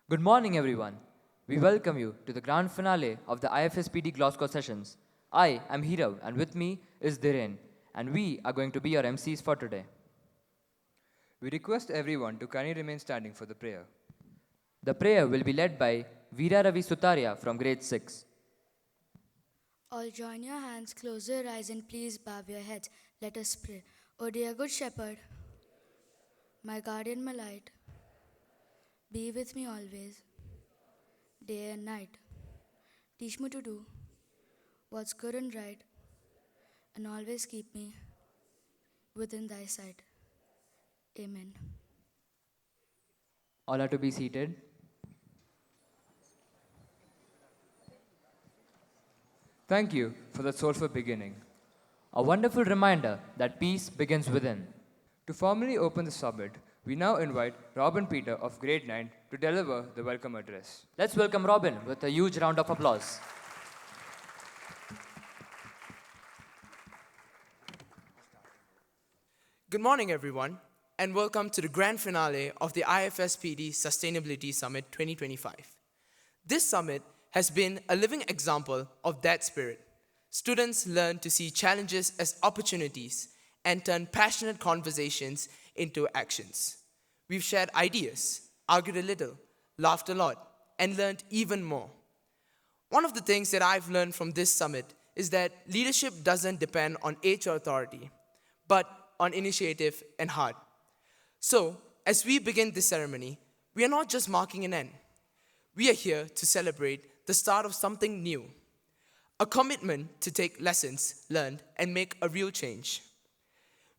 Good morning, everyone. We welcome you to the grand finale of the IFSPD Glasgow sessions. I am Hirav, and with me is Dhiren, and we are going to be your MCs for today. We request everyone to kindly remain standing for the prayer. The prayer will be led by Veera Ravi Sutaria from grade 6. All join your hands, close your eyes, and please bow your heads. Let us pray. O dear Good Shepherd, my guardian, my light, be with me always, day and night. Teach me to do what's good and right, and always keep me within thy sight. Amen. All are to be seated. Thank you for that soulful beginning. A wonderful reminder that peace begins within. To formally open the summit, we now invite Robin Peter of grade 9 to deliver the welcome address. Let's welcome Robin with a huge round of applause. Good morning, everyone, and welcome to the grand finale of the IFSPD Sustainability Summit 2025. This summit has been a living example of that spirit. Students learn to see challenges as opportunities and turn passionate conversations into actions. We've shared ideas, argued a little, laughed a lot, and learned even more. One of the things that I've learned from this summit is that leadership doesn't depend on age or authority, but on initiative and heart. So, as we begin this ceremony, we are not just marking an end. We are here to celebrate the start of something new, a commitment to take lessons learned and make a real change.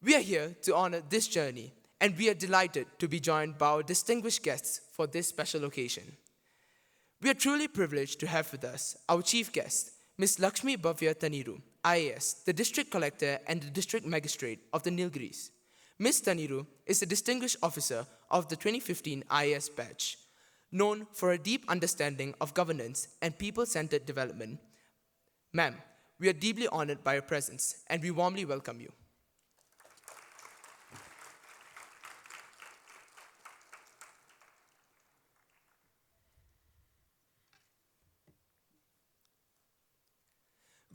We are here to honor this journey, and we are delighted to be joined by our distinguished guests for this special occasion. We are truly privileged to have with us our chief guest, Ms. Lakshmi Bhavya Taniru, IAS, the District Collector and the District Magistrate of the Nilgiris. Ms. Taniru is a distinguished officer of the 2015 IAS batch, known for a deep understanding of governance and people-centered development. Ma'am, we are deeply honored by your presence, and we warmly welcome you.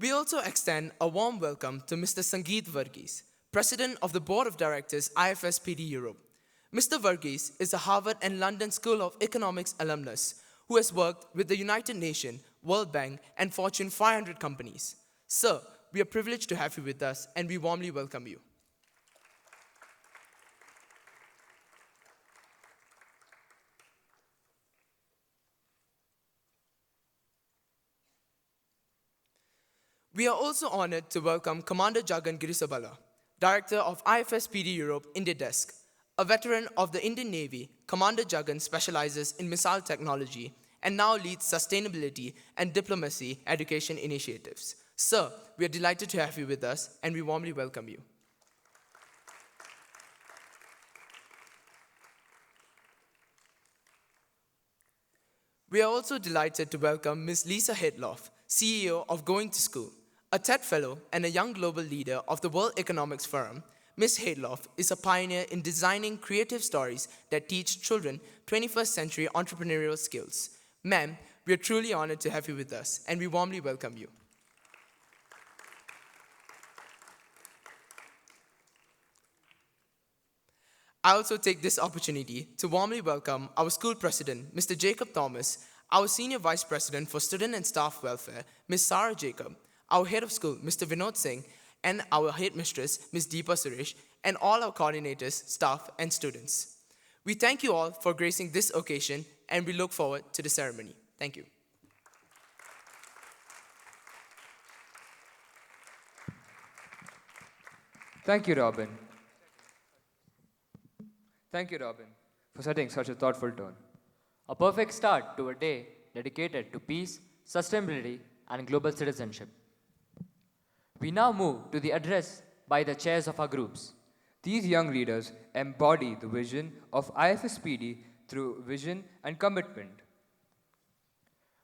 We also extend a warm welcome to Mr. Sangeet Varghese, President of the Board of Directors, IFSPD Europe. Mr. Varghese is a Harvard and London School of Economics alumnus who has worked with the United Nations, World Bank, and Fortune 500 companies. Sir, we are privileged to have you with us, and we warmly welcome you. We are also honored to welcome Commander Jagan Girisabala, Director of IFSPD Europe India Desk. A veteran of the Indian Navy, Commander Jagan specializes in missile technology and now leads sustainability and diplomacy education initiatives. Sir, we are delighted to have you with us, and we warmly welcome you. We are also delighted to welcome Ms. Lisa Hedloff, CEO of Going to School. A TED Fellow and a young global leader of the World Economics Forum, Ms. Hedloff is a pioneer in designing creative stories that teach children 21st century entrepreneurial skills. Ma'am, we are truly honored to have you with us, and we warmly welcome you. I also take this opportunity to warmly welcome our school president, Mr. Jacob Thomas, our senior vice president for student and staff welfare, Ms. Sarah Jacob, our head of school, Mr. Vinod Singh, and our headmistress, Ms. Deepa Suresh, and all our coordinators, staff, and students. We thank you all for gracing this occasion, and we look forward to the ceremony. Thank you. Thank you, Robin. Thank you, Robin, for setting such a thoughtful tone. A perfect start to a day dedicated to peace, sustainability, and global citizenship. We now move to the address by the chairs of our groups. These young leaders embody the vision of IFSPD through vision and commitment.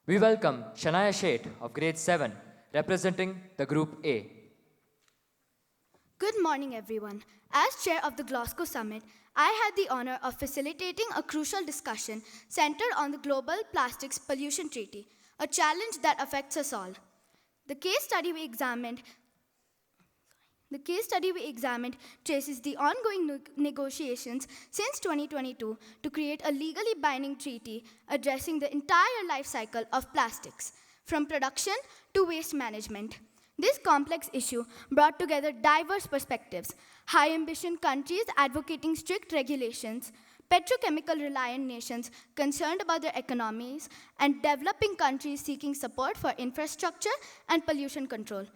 We welcome Shania Sheth of grade 7, representing the Group A. Good morning, everyone. As chair of the Glasgow Summit, I had the honor of facilitating a crucial discussion centered on the Global Plastics Pollution Treaty, a challenge that affects us all. The case study we examined traces the ongoing negotiations since 2022 to create a legally binding treaty addressing the entire life cycle of plastics, from production to waste management. This complex issue brought together diverse perspectives: high ambition countries advocating strict regulations, petrochemical-reliant nations concerned about their economies, and developing countries seeking support for infrastructure and pollution control.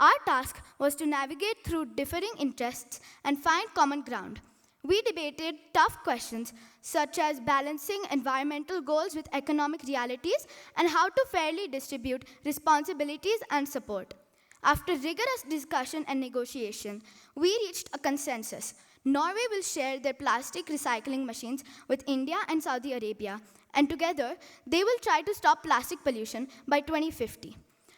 Our task was to navigate through differing interests and find common ground. We debated tough questions such as balancing environmental goals with economic realities and how to fairly distribute responsibilities and support. After rigorous discussion and negotiation, we reached a consensus. Norway will share their plastic recycling machines with India and Saudi Arabia, and together they will try to stop plastic pollution by 2050.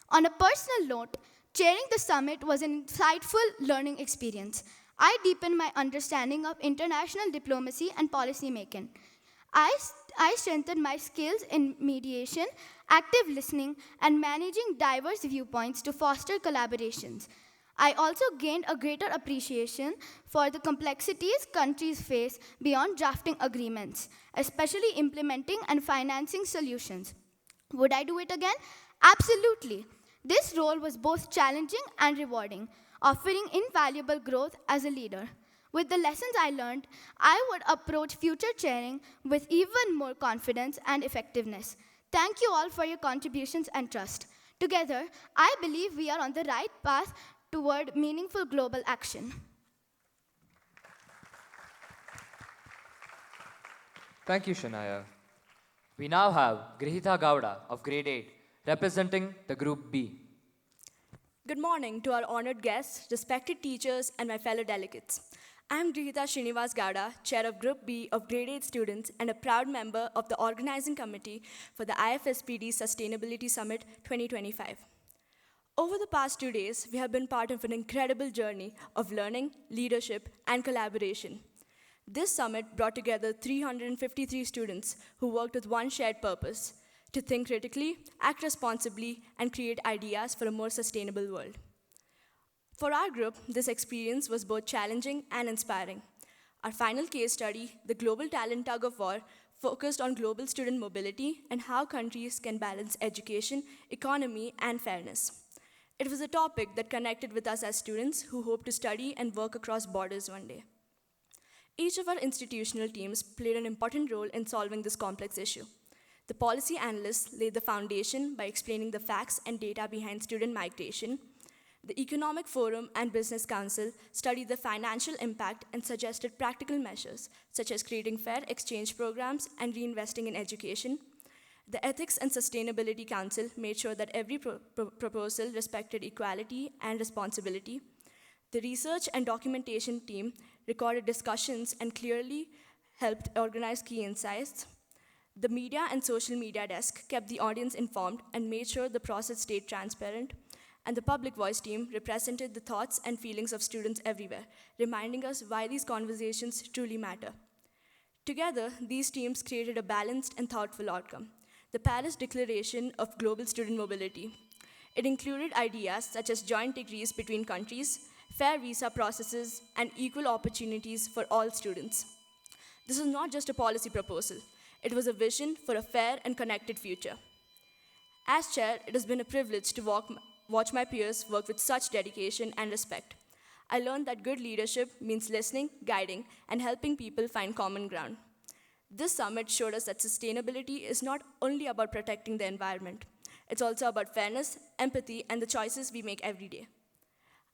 On a personal note, chairing the summit was an insightful learning experience. I deepened my understanding of international diplomacy and policy making. I strengthened my skills in mediation, active listening, and managing diverse viewpoints to foster collaborations. I also gained a greater appreciation for the complexities countries face beyond drafting agreements, especially implementing and financing solutions. Would I do it again? Absolutely. This role was both challenging and rewarding, offering invaluable growth as a leader. With the lessons I learned, I would approach future chairing with even more confidence and effectiveness. Thank you all for your contributions and trust. Together, I believe we are on the right path toward meaningful global action. Thank you, Shania. We now have Grihita Gowda of Grade 8 representing the Group B. Good morning to our honored guests, respected teachers, and my fellow delegates. I am Grihita Srinivas Gowda, Chair of Group B of Grade 8 students and a proud member of the organizing committee for the IFSPD Sustainability Summit 2025. Over the past 2 days, we have been part of an incredible journey of learning, leadership, and collaboration. This summit brought together 353 students who worked with one shared purpose: to think critically, act responsibly, and create ideas for a more sustainable world. For our group, this experience was both challenging and inspiring. Our final case study, the Global Talent Tug of War, focused on global student mobility and how countries can balance education, economy, and fairness. It was a topic that connected with us as students who hope to study and work across borders one day. Each of our institutional teams played an important role in solving this complex issue. The policy analysts laid the foundation by explaining the facts and data behind student migration. The Economic Forum and Business Council studied the financial impact and suggested practical measures, such as creating fair exchange programs and reinvesting in education. The Ethics and Sustainability Council made sure that every proposal respected equality and responsibility. The Research and Documentation team recorded discussions and clearly helped organize key insights. The Media and Social Media Desk kept the audience informed and made sure the process stayed transparent. And the Public Voice team represented the thoughts and feelings of students everywhere, reminding us why these conversations truly matter. Together, these teams created a balanced and thoughtful outcome: the Paris Declaration of Global Student Mobility. It included ideas such as joint degrees between countries, fair visa processes, and equal opportunities for all students. This was not just a policy proposal. It was a vision for a fair and connected future. As chair, it has been a privilege to watch my peers work with such dedication and respect. I learned that good leadership means listening, guiding, and helping people find common ground. This summit showed us that sustainability is not only about protecting the environment, it's also about fairness, empathy, and the choices we make every day.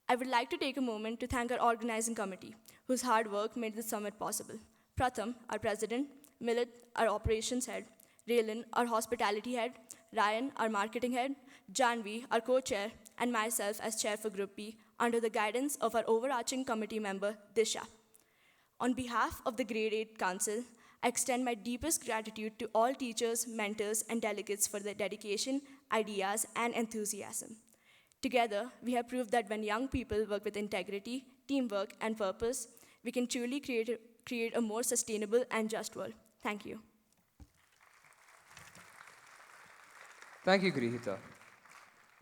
I would like to take a moment to thank our organizing committee, whose hard work made this summit possible. Pratham, our president; Millet, our operations head; Raylan, our hospitality head; Ryan, our marketing head; Janvi, our co-chair; and myself as chair for Group B, under the guidance of our overarching committee member, Disha. On behalf of the Grade 8 Council, I extend my deepest gratitude to all teachers, mentors, and delegates for their dedication, ideas, and enthusiasm. Together, we have proved that when young people work with integrity, teamwork, and purpose, we can truly create a more sustainable and just world. Thank you. Thank you, Grihita.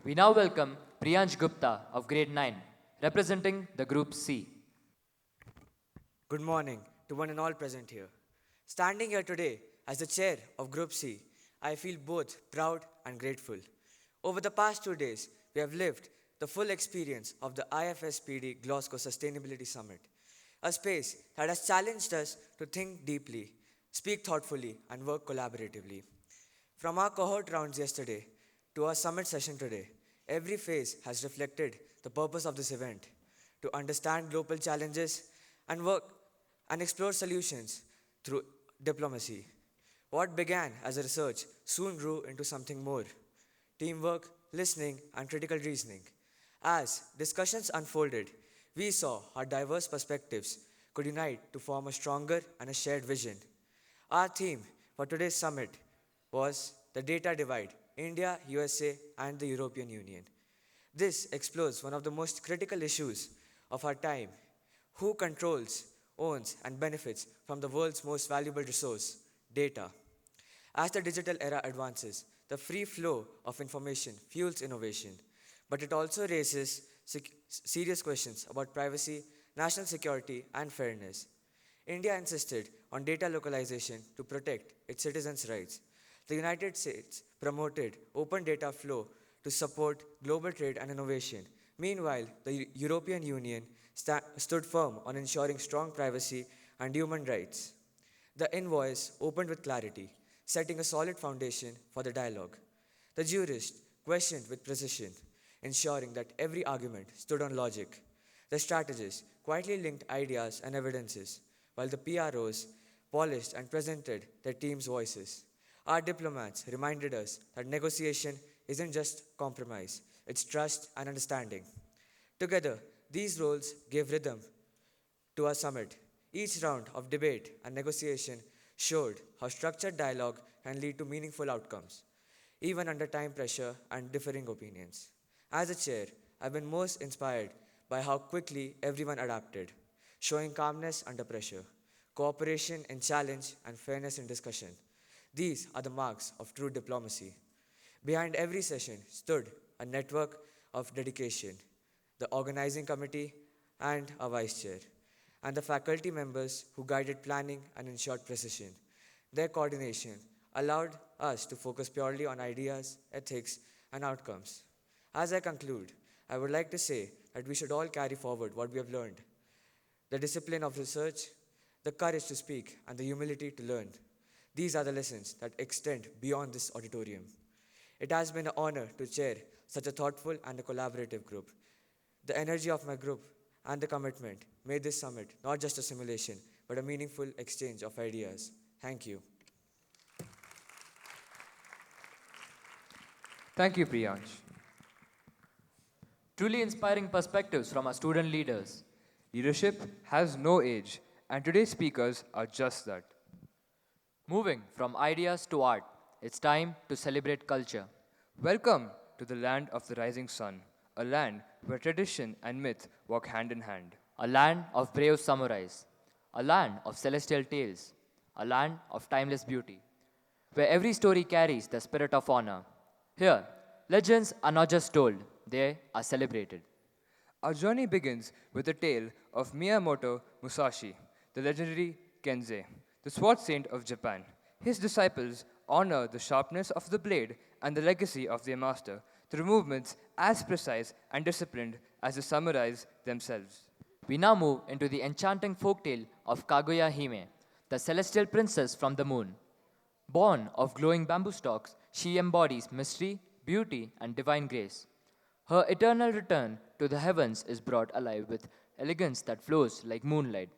We now welcome Priyansh Gupta of grade 9, representing the group C. Good morning to one and all present here. Standing here today as the chair of Group C, I feel both proud and grateful. Over the past 2 days, we have lived the full experience of the IFSPD Glasgow Sustainability Summit, a space that has challenged us to think deeply, speak thoughtfully, and work collaboratively. From our cohort rounds yesterday to our summit session today, every phase has reflected the purpose of this event to understand global challenges and work and explore solutions through diplomacy. What began as a research soon grew into something more: teamwork, listening, and critical reasoning. As discussions unfolded, we saw how diverse perspectives could unite to form a stronger and a shared vision. Our theme for today's summit was the data divide: India, USA, and the European Union. This explores one of the most critical issues of our time: who controls, owns, and benefits from the world's most valuable resource, data. As the digital era advances, the free flow of information fuels innovation, but it also raises serious questions about privacy, national security, and fairness. India insisted on data localization to protect its citizens' rights. The United States promoted open data flow to support global trade and innovation. Meanwhile, the European Union stood firm on ensuring strong privacy and human rights. The invoice opened with clarity, setting a solid foundation for the dialogue. The jurist questioned with precision, ensuring that every argument stood on logic. The strategists quietly linked ideas and evidences, while the PROs polished and presented their team's voices. Our diplomats reminded us that negotiation isn't just compromise, it's trust and understanding. Together, these roles gave rhythm to our summit. Each round of debate and negotiation showed how structured dialogue can lead to meaningful outcomes, even under time pressure and differing opinions. As a chair, I've been most inspired by how quickly everyone adapted, showing calmness under pressure, cooperation in challenge, and fairness in discussion. These are the marks of true diplomacy. Behind every session stood a network of dedication: the organizing committee and a vice chair, and the faculty members who guided planning and ensured precision. Their coordination allowed us to focus purely on ideas, ethics, and outcomes. As I conclude, I would like to say that we should all carry forward what we have learned: the discipline of research, the courage to speak, and the humility to learn. These are the lessons that extend beyond this auditorium. It has been an honor to chair such a thoughtful and a collaborative group. The energy of my group and the commitment made this summit not just a simulation, but a meaningful exchange of ideas. Thank you. Thank you, Priyansh. Truly inspiring perspectives from our student leaders. Leadership has no age, and today's speakers are just that. Moving from ideas to art, it's time to celebrate culture. Welcome to the land of the rising sun, a land where tradition and myth walk hand in hand. A land of brave samurais, a land of celestial tales, a land of timeless beauty, where every story carries the spirit of honor. Here, legends are not just told, they are celebrated. Our journey begins with the tale of Miyamoto Musashi, the legendary Kensei, the sword saint of Japan. His disciples honor the sharpness of the blade and the legacy of their master through movements as precise and disciplined as the samurais themselves. We now move into the enchanting folktale of Kaguya Hime, the celestial princess from the moon. Born of glowing bamboo stalks, she embodies mystery, beauty, and divine grace. Her eternal return to the heavens is brought alive with elegance that flows like moonlight.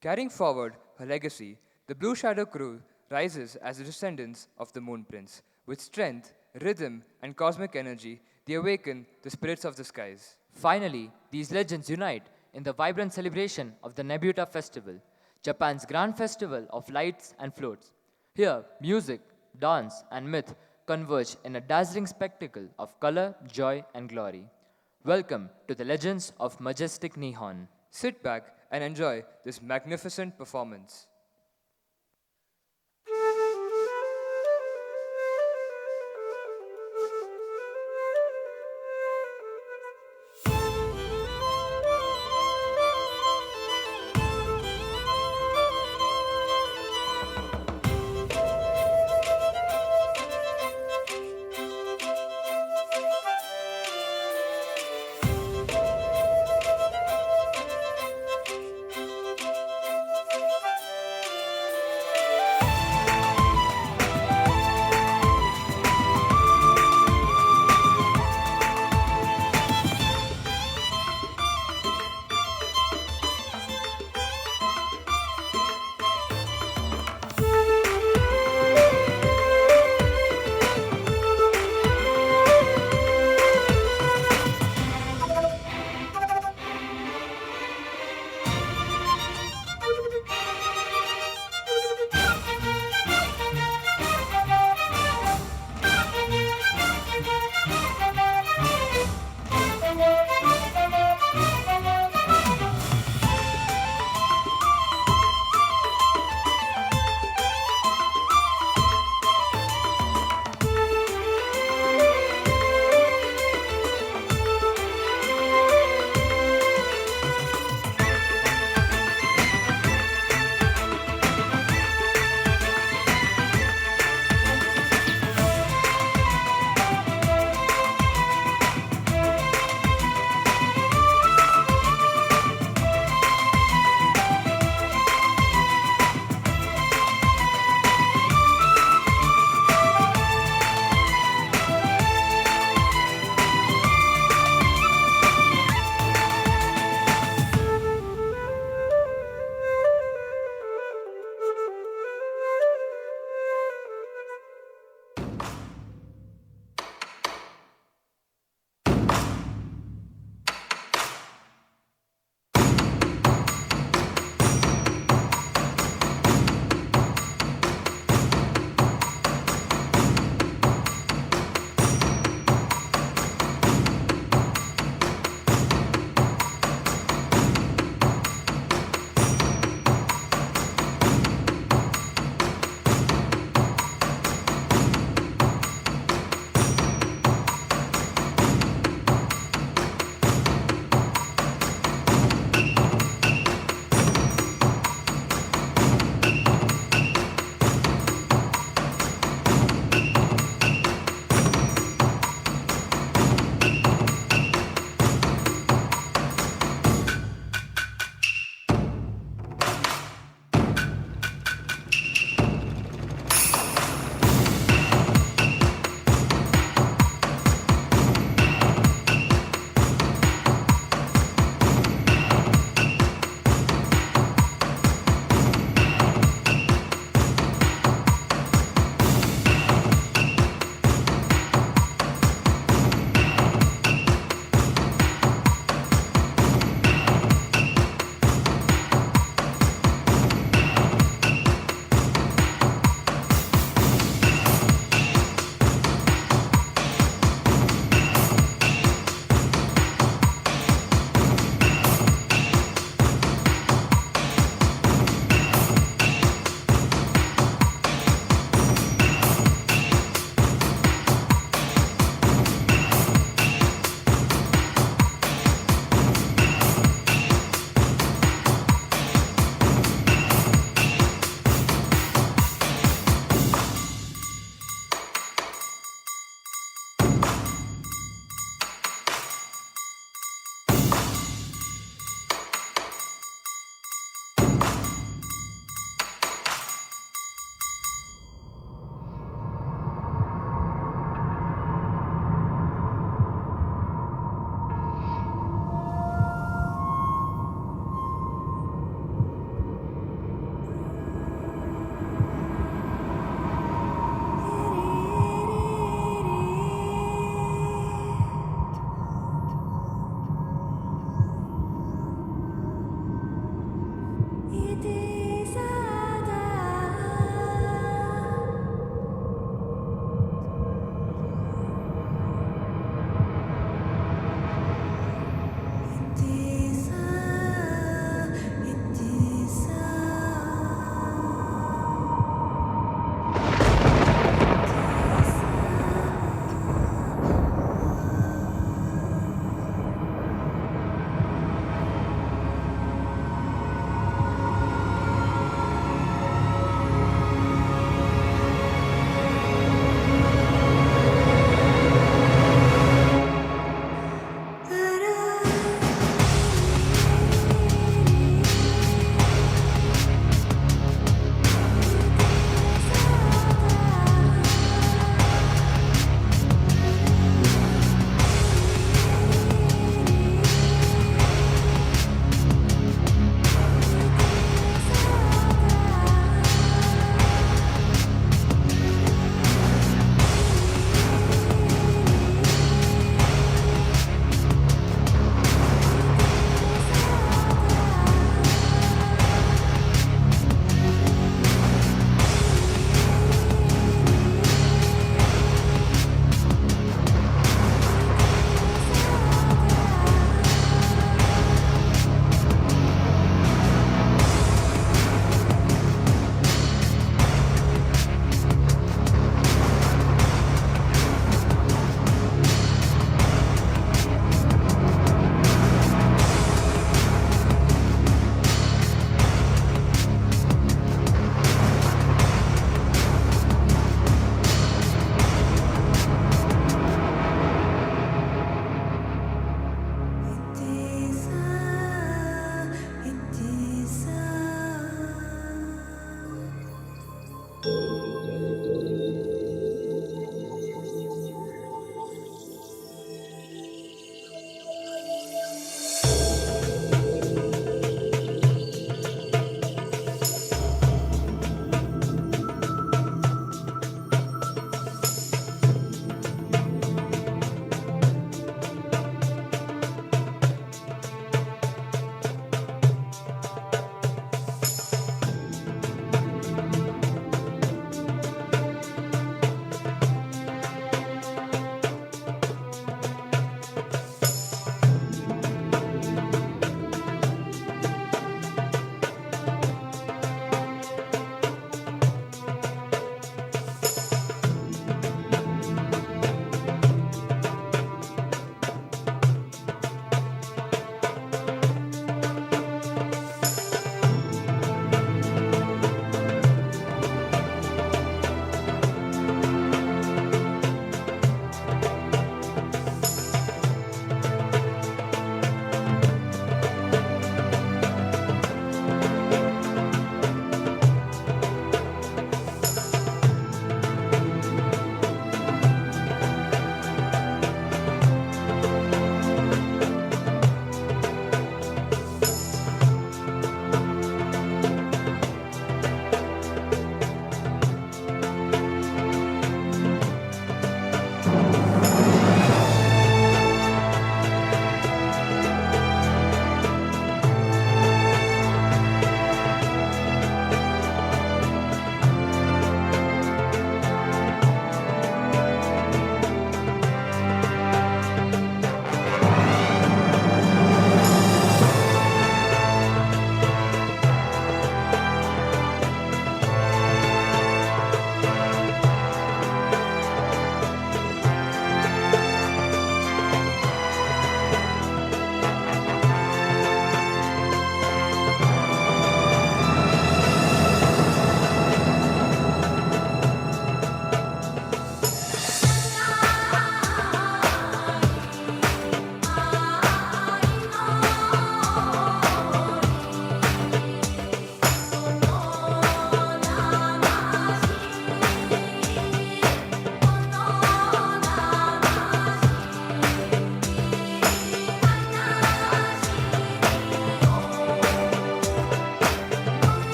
Carrying forward her legacy, the Blue Shadow crew rises as the descendants of the Moon Prince. With strength, rhythm, and cosmic energy, they awaken the spirits of the skies. Finally, these legends unite in the vibrant celebration of the Nebuta Festival, Japan's grand festival of lights and floats. Here, music, dance, and myth converge in a dazzling spectacle of color, joy, and glory. Welcome to the legends of majestic Nihon. Sit back and enjoy this magnificent performance.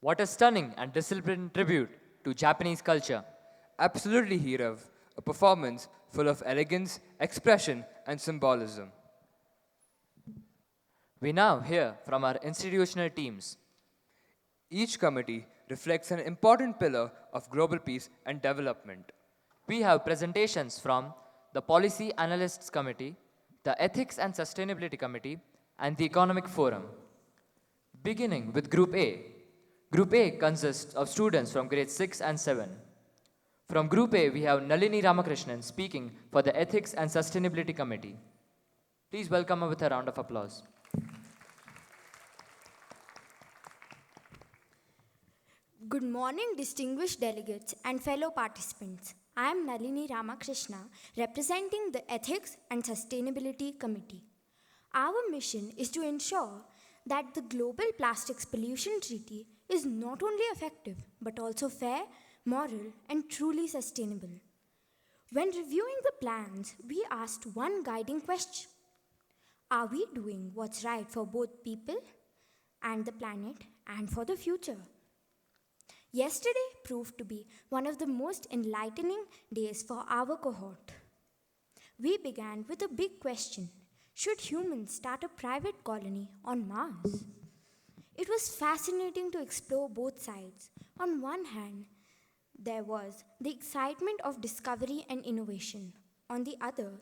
What a stunning and disciplined tribute to Japanese culture. Absolutely, Hirav. A performance full of elegance, expression, and symbolism. We now hear from our institutional teams. Each committee reflects an important pillar of global peace and development. We have presentations from the Policy Analysts Committee, the Ethics and Sustainability Committee, and the Economic Forum. Beginning with Group A. Group A consists of students from grades 6 and 7. From Group A, we have Nalini Ramakrishnan speaking for the Ethics and Sustainability Committee. Please welcome her with a round of applause. Good morning, distinguished delegates and fellow participants. I am Nalini Ramakrishna, representing the Ethics and Sustainability Committee. Our mission is to ensure that the Global Plastics Pollution Treaty is not only effective, but also fair, moral, and truly sustainable. When reviewing the plans, we asked one guiding question. Are we doing what's right for both people and the planet and for the future? Yesterday proved to be one of the most enlightening days for our cohort. We began with a big question. Should humans start a private colony on Mars? It was fascinating to explore both sides. On one hand, there was the excitement of discovery and innovation. On the other,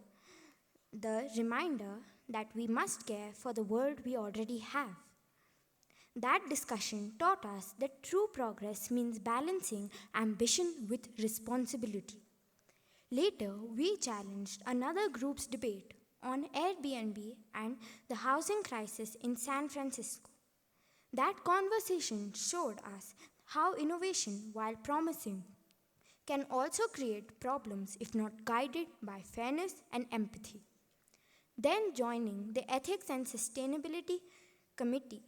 the reminder that we must care for the world we already have. That discussion taught us that true progress means balancing ambition with responsibility. Later, we challenged another group's debate on Airbnb and the housing crisis in San Francisco. That conversation showed us how innovation, while promising, can also create problems if not guided by fairness and empathy. Then joining the Ethics and Sustainability Committee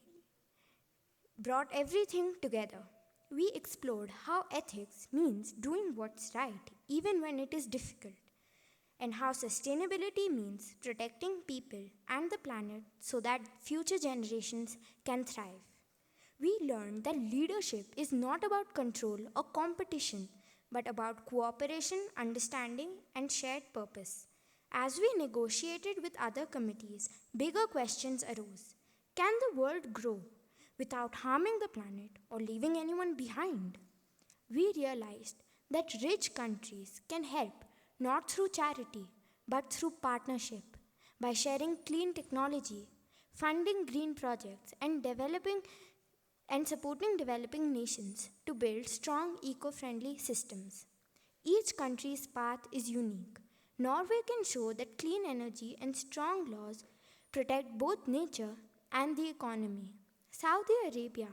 brought everything together. We explored how ethics means doing what's right even when it is difficult, and how sustainability means protecting people and the planet so that future generations can thrive. We learned that leadership is not about control or competition, but about cooperation, understanding, and shared purpose. As we negotiated with other committees, bigger questions arose. Can the world grow without harming the planet or leaving anyone behind? We realized that rich countries can help not through charity but through partnership, by sharing clean technology, funding green projects, and supporting developing nations to build strong eco-friendly systems. Each country's path is unique. Norway can show that clean energy and strong laws protect both nature and the economy. Saudi Arabia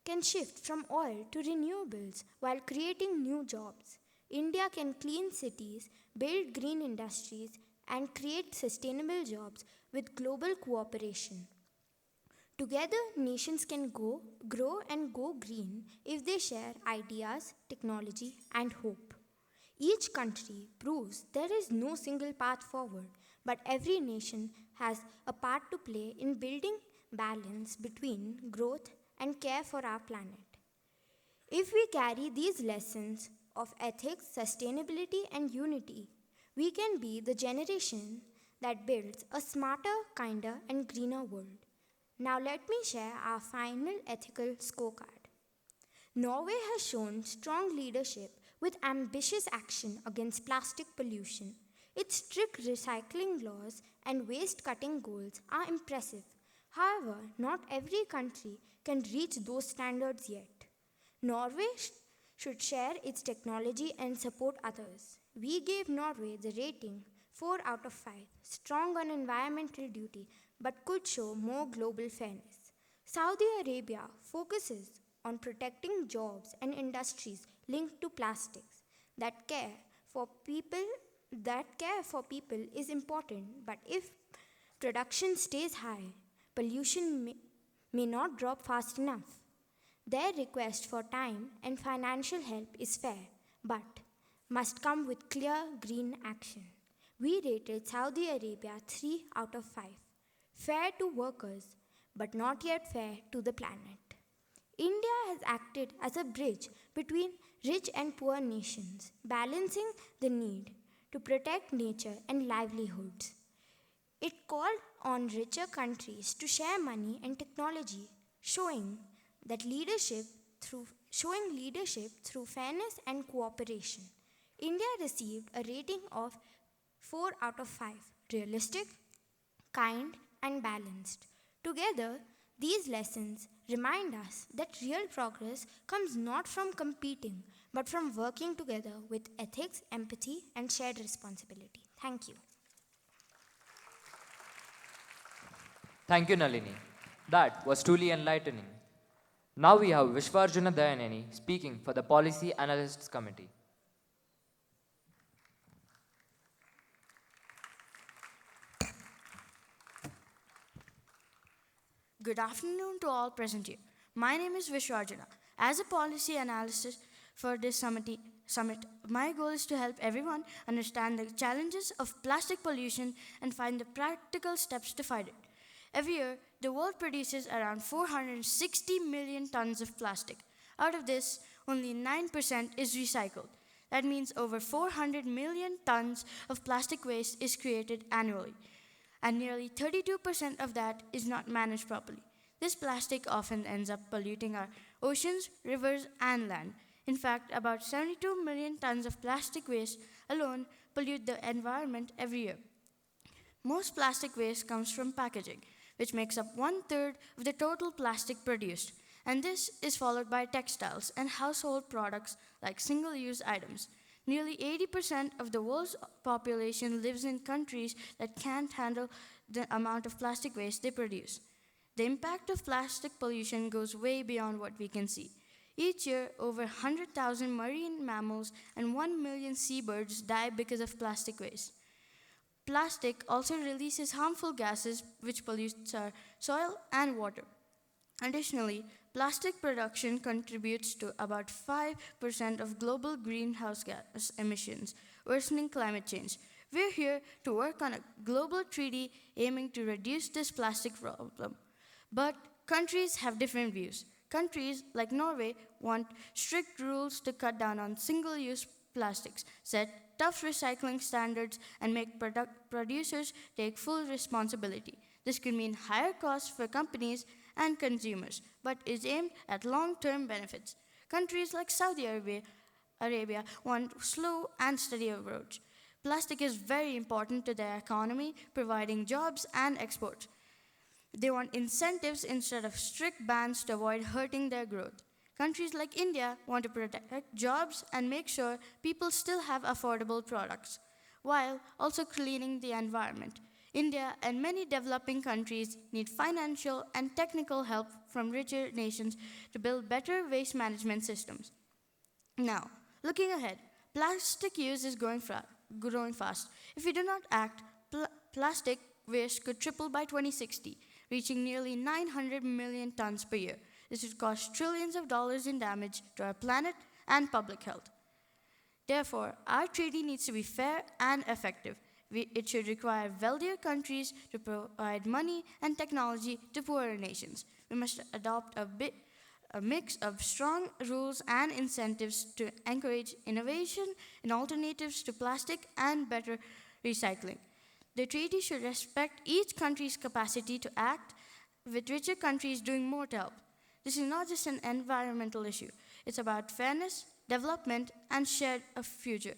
can shift from oil to renewables while creating new jobs. India can clean cities, build green industries, and create sustainable jobs with global cooperation. Together, nations can grow and go green if they share ideas, technology, and hope. Each country proves there is no single path forward, but every nation has a part to play in building balance between growth and care for our planet. If we carry these lessons of ethics, sustainability, and unity, we can be the generation that builds a smarter, kinder, and greener world. Now let me share our final ethical scorecard. Norway has shown strong leadership with ambitious action against plastic pollution. Its strict recycling laws and waste cutting goals are impressive. However, not every country can reach those standards yet. Norway should share its technology and support others. We gave Norway the rating 4 out of 5, strong on environmental duty, but could show more global fairness. Saudi Arabia focuses on protecting jobs and industries linked to plastics. That care for people is important, but if production stays high, pollution may not drop fast enough. Their request for time and financial help is fair, but must come with clear green action. We rated Saudi Arabia 3 out of 5. Fair to workers, but not yet fair to the planet. India has acted as a bridge between rich and poor nations, balancing the need to protect nature and livelihoods. It called on richer countries to share money and technology, showing that leadership through fairness and cooperation. India received a rating of 4 out of 5, realistic, kind, and balanced. Together, these lessons remind us that real progress comes not from competing, but from working together with ethics, empathy, and shared responsibility. Thank you. Thank you, Nalini. That was truly enlightening. Now we have Vishwarjuna Dayaneni speaking for the Policy Analysts Committee. Good afternoon to all present here. My name is Vishwarjana. As a policy analyst for this summit, my goal is to help everyone understand the challenges of plastic pollution and find the practical steps to fight it. Every year, the world produces around 460 million tons of plastic. Out of this, only 9% is recycled. That means over 400 million tons of plastic waste is created annually, and nearly 32% of that is not managed properly. This plastic often ends up polluting our oceans, rivers, and land. In fact, about 72 million tons of plastic waste alone pollute the environment every year. Most plastic waste comes from packaging, which makes up 1/3 of the total plastic produced. And this is followed by textiles and household products like single-use items. Nearly 80% of the world's population lives in countries that can't handle the amount of plastic waste they produce. The impact of plastic pollution goes way beyond what we can see. Each year, over 100,000 marine mammals and 1 million seabirds die because of plastic waste. Plastic also releases harmful gases which pollute our soil and water. Additionally, plastic production contributes to about 5% of global greenhouse gas emissions, worsening climate change. We're here to work on a global treaty aiming to reduce this plastic problem. But countries have different views. Countries like Norway want strict rules to cut down on single-use plastics, set tough recycling standards, and make producers take full responsibility. This could mean higher costs for companies and consumers, but is aimed at long-term benefits. Countries like Saudi Arabia want slow and steady approach. Plastic is very important to their economy, providing jobs and exports. They want incentives instead of strict bans to avoid hurting their growth. Countries like India want to protect jobs and make sure people still have affordable products, while also cleaning the environment. India and many developing countries need financial and technical help from richer nations to build better waste management systems. Now, looking ahead, plastic use is growing fast. If we do not act, plastic waste could triple by 2060, reaching nearly 900 million tons per year. This would cost trillions of dollars in damage to our planet and public health. Therefore, our treaty needs to be fair and effective. It should require wealthier countries to provide money and technology to poorer nations. We must adopt a mix of strong rules and incentives to encourage innovation in alternatives to plastic and better recycling. The treaty should respect each country's capacity to act, with richer countries doing more to help. This is not just an environmental issue. It's about fairness, development, and shared future.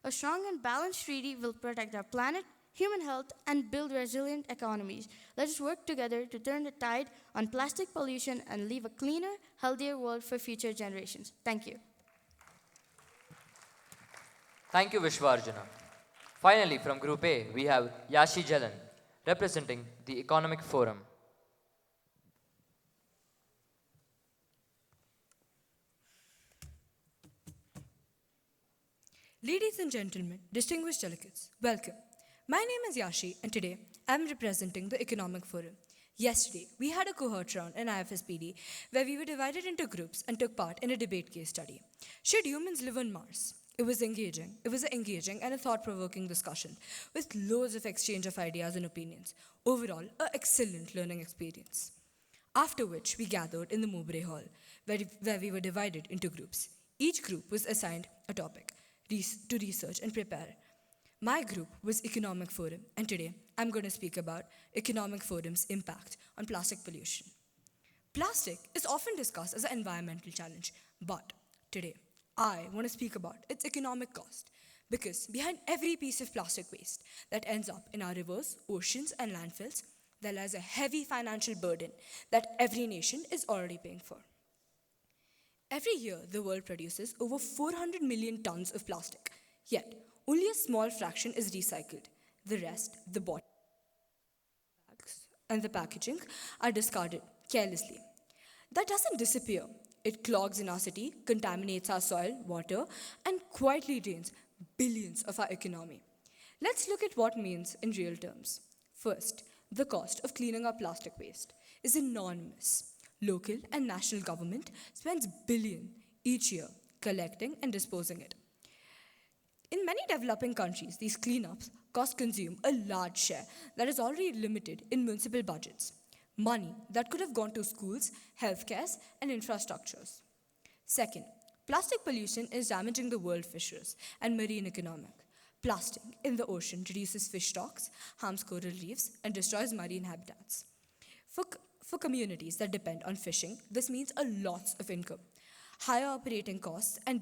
A strong and balanced treaty will protect our planet, human health, and build resilient economies. Let us work together to turn the tide on plastic pollution and leave a cleaner, healthier world for future generations. Thank you. Thank you, Vishwarjana. Finally, from Group A, we have Yashi Jalan, representing the Economic Forum. Ladies and gentlemen, distinguished delegates, welcome. My name is Yashi, and today I'm representing the Economic Forum. Yesterday, we had a cohort round in IFSPD where we were divided into groups and took part in a debate case study. Should humans live on Mars? It was engaging. It was an engaging and a thought-provoking discussion with loads of exchange of ideas and opinions. Overall, an excellent learning experience. After which, we gathered in the Mowbray Hall, where we were divided into groups. Each group was assigned a topic to research and prepare. My group was Economic Forum, and today I'm going to speak about Economic Forum's impact on plastic pollution. Plastic is often discussed as an environmental challenge, but today I want to speak about its economic cost. Because behind every piece of plastic waste that ends up in our rivers, oceans, and landfills, there lies a heavy financial burden that every nation is already paying for. Every year, the world produces over 400 million tons of plastic, yet only a small fraction is recycled. The rest, the bottles and the packaging, are discarded carelessly. That doesn't disappear. It clogs in our city, contaminates our soil, water, and quietly drains billions of our economy. Let's look at what it means in real terms. First, the cost of cleaning up plastic waste is enormous. Local and national government spends billions each year collecting and disposing it. In many developing countries, these cleanups consume a large share that is already limited in municipal budgets. Money that could have gone to schools, healthcare, and infrastructures. Second, plastic pollution is damaging the world fisheries and marine economy. Plastic in the ocean reduces fish stocks, harms coral reefs, and destroys marine habitats. For communities that depend on fishing, this means a loss of income, higher operating costs, and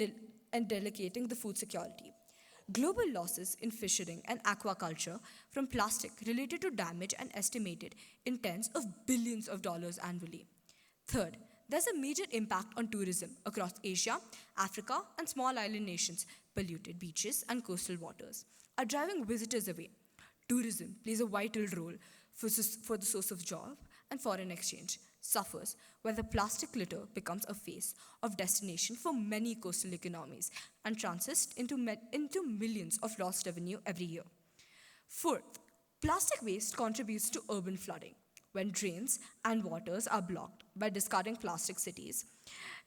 delegating the food security. Global losses in fishing and aquaculture from plastic related to damage and estimated in tens of billions of dollars annually. Third, there's a major impact on tourism across Asia, Africa, and small island nations. Polluted beaches and coastal waters are driving visitors away. Tourism plays a vital role for the source of job, and foreign exchange suffers when the plastic litter becomes a face of destination for many coastal economies and transits into millions of lost revenue every year. Fourth, plastic waste contributes to urban flooding. When drains and waters are blocked by discarding plastic, cities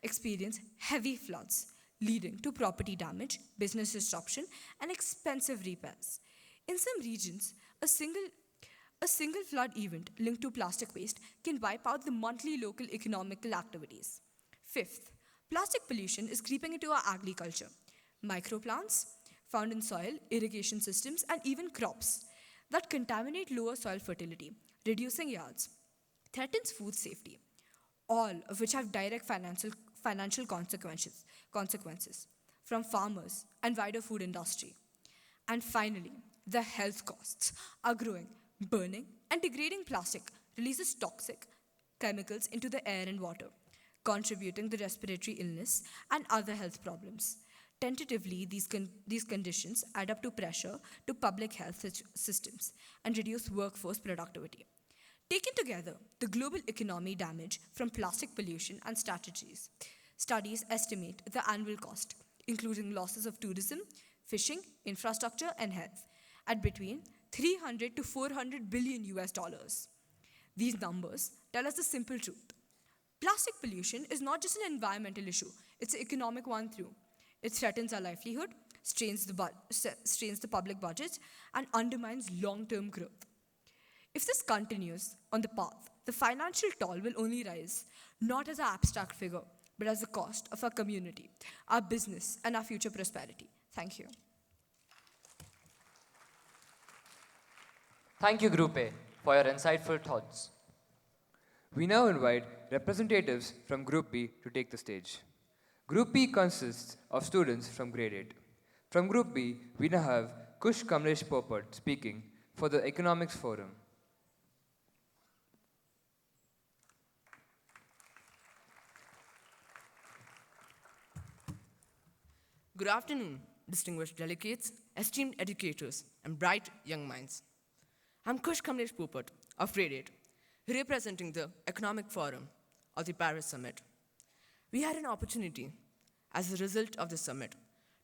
experience heavy floods, leading to property damage, business disruption, and expensive repairs. In some regions, a single flood event linked to plastic waste can wipe out the monthly local economical activities. Fifth, plastic pollution is creeping into our agriculture. Microplants found in soil, irrigation systems, and even crops that contaminate lower soil fertility, reducing yields, threatens food safety, all of which have direct financial consequences from farmers and wider food industry. And finally, the health costs are growing. Burning and degrading plastic releases toxic chemicals into the air and water, contributing to respiratory illness and other health problems. Tentatively, these conditions add up to pressure to public health systems and reduce workforce productivity. Taken together, the global economy damage from plastic pollution and studies estimate the annual cost, including losses of tourism, fishing, infrastructure, and health, at between 300 to 400 billion US dollars. These numbers tell us the simple truth. Plastic pollution is not just an environmental issue, it's an economic one too. It threatens our livelihood, strains the public budget, and undermines long-term growth. If this continues on the path, the financial toll will only rise, not as an abstract figure, but as the cost of our community, our business, and our future prosperity. Thank you. Thank you, Group A, for your insightful thoughts. We now invite representatives from Group B to take the stage. Group B consists of students from grade 8. From Group B, we now have Kush Kamlesh Popat speaking for the Economics Forum. Good afternoon, distinguished delegates, esteemed educators, and bright young minds. I'm Kush Kamlesh Popat of grade 8, representing the Economic Forum of the Paris Summit. We had an opportunity, as a result of the summit,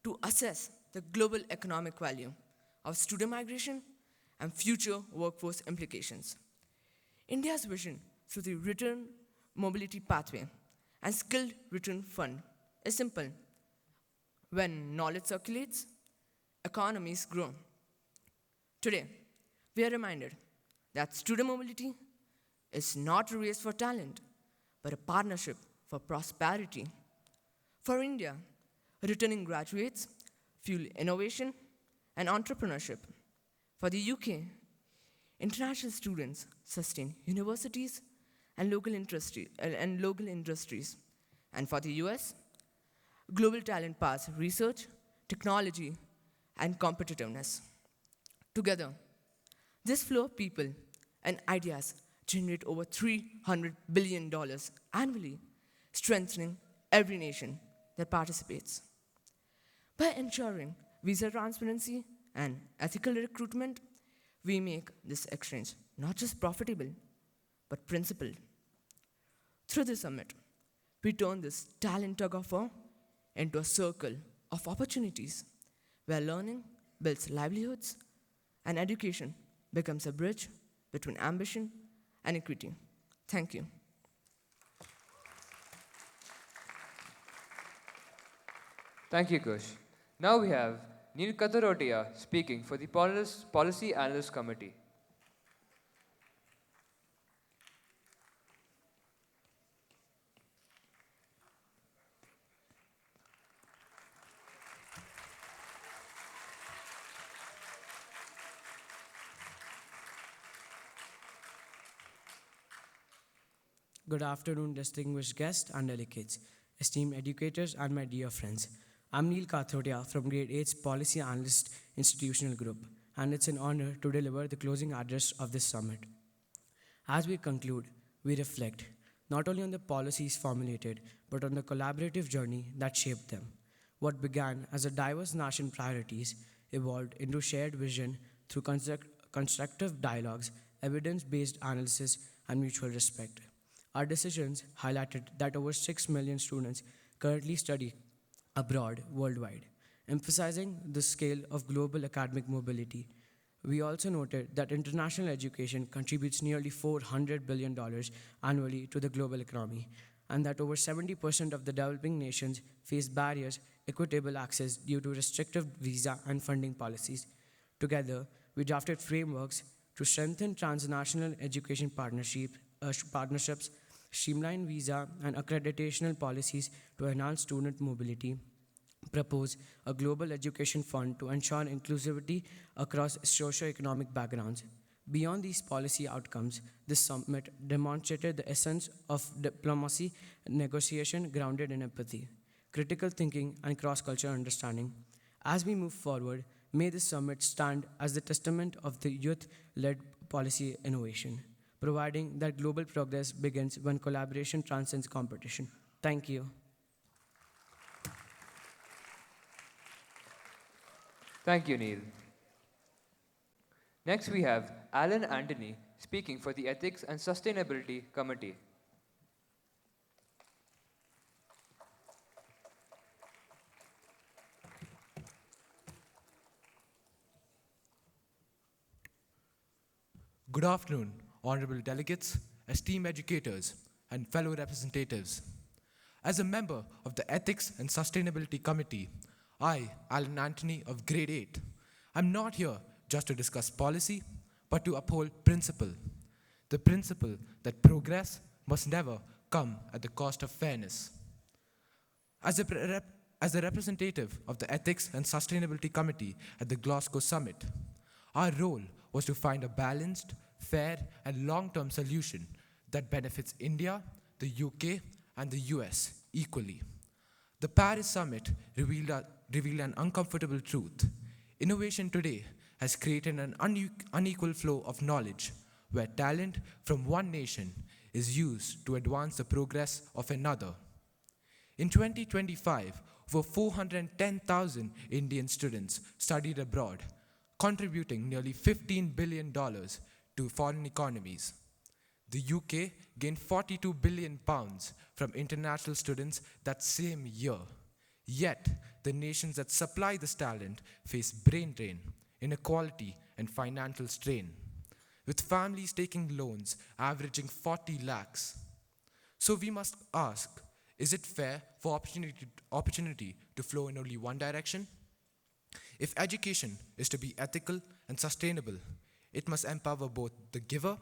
to assess the global economic value of student migration and future workforce implications. India's vision through the return mobility pathway and skilled return fund is simple. When knowledge circulates, economies grow. Today, we are reminded that student mobility is not a race for talent, but a partnership for prosperity. For India, returning graduates fuel innovation and entrepreneurship. For the UK, international students sustain universities and local industries. And for the US, global talent powers research, technology, and competitiveness. Together, this flow of people and ideas generate over $300 billion annually, strengthening every nation that participates. By ensuring visa transparency and ethical recruitment, we make this exchange not just profitable, but principled. Through this summit, we turn this talent tug of war into a circle of opportunities where learning builds livelihoods and education becomes a bridge between ambition and equity. Thank you. Thank you, Kush. Now we have Neil Katharotia speaking for the Policy Analyst Committee. Good afternoon, distinguished guests and delegates, esteemed educators, and my dear friends. I'm Neil Kathodia from Grade 8's Policy Analyst Institutional Group, and it's an honor to deliver the closing address of this summit. As we conclude, we reflect not only on the policies formulated, but on the collaborative journey that shaped them. What began as a diverse nation priorities evolved into shared vision through constructive dialogues, evidence-based analysis, and mutual respect. Our decisions highlighted that over 6 million students currently study abroad worldwide, emphasizing the scale of global academic mobility. We also noted that international education contributes nearly $400 billion annually to the global economy, and that over 70% of the developing nations face barriers equitable access due to restrictive visa and funding policies. Together, we drafted frameworks to strengthen transnational education partnerships, streamline visa and accreditation policies to enhance student mobility, propose a global education fund to ensure inclusivity across socio-economic backgrounds. Beyond these policy outcomes, this summit demonstrated the essence of diplomacy and negotiation grounded in empathy, critical thinking, and cross-cultural understanding. As we move forward, may this summit stand as the testament of the youth-led policy innovation, providing that global progress begins when collaboration transcends competition. Thank you. Thank you, Neil. Next, we have Alan Anthony speaking for the Ethics and Sustainability Committee. Good afternoon, honorable delegates, esteemed educators, and fellow representatives. As a member of the Ethics and Sustainability Committee, I, Alan Anthony of Grade 8, I'm not here just to discuss policy, but to uphold principle. The principle that progress must never come at the cost of fairness. As a representative of the Ethics and Sustainability Committee at the Glasgow Summit, our role was to find a balanced, fair, and long-term solution that benefits India, the UK, and the US equally. The Paris Summit revealed an uncomfortable truth. Innovation today has created an unequal flow of knowledge where talent from one nation is used to advance the progress of another. In 2025, over 410,000 Indian students studied abroad, contributing nearly $15 billion to foreign economies. The UK gained £42 billion from international students that same year. Yet, the nations that supply this talent face brain drain, inequality, and financial strain, with families taking loans averaging 40 lakhs. So we must ask, is it fair for opportunity to flow in only one direction? If education is to be ethical and sustainable, it must empower both the giver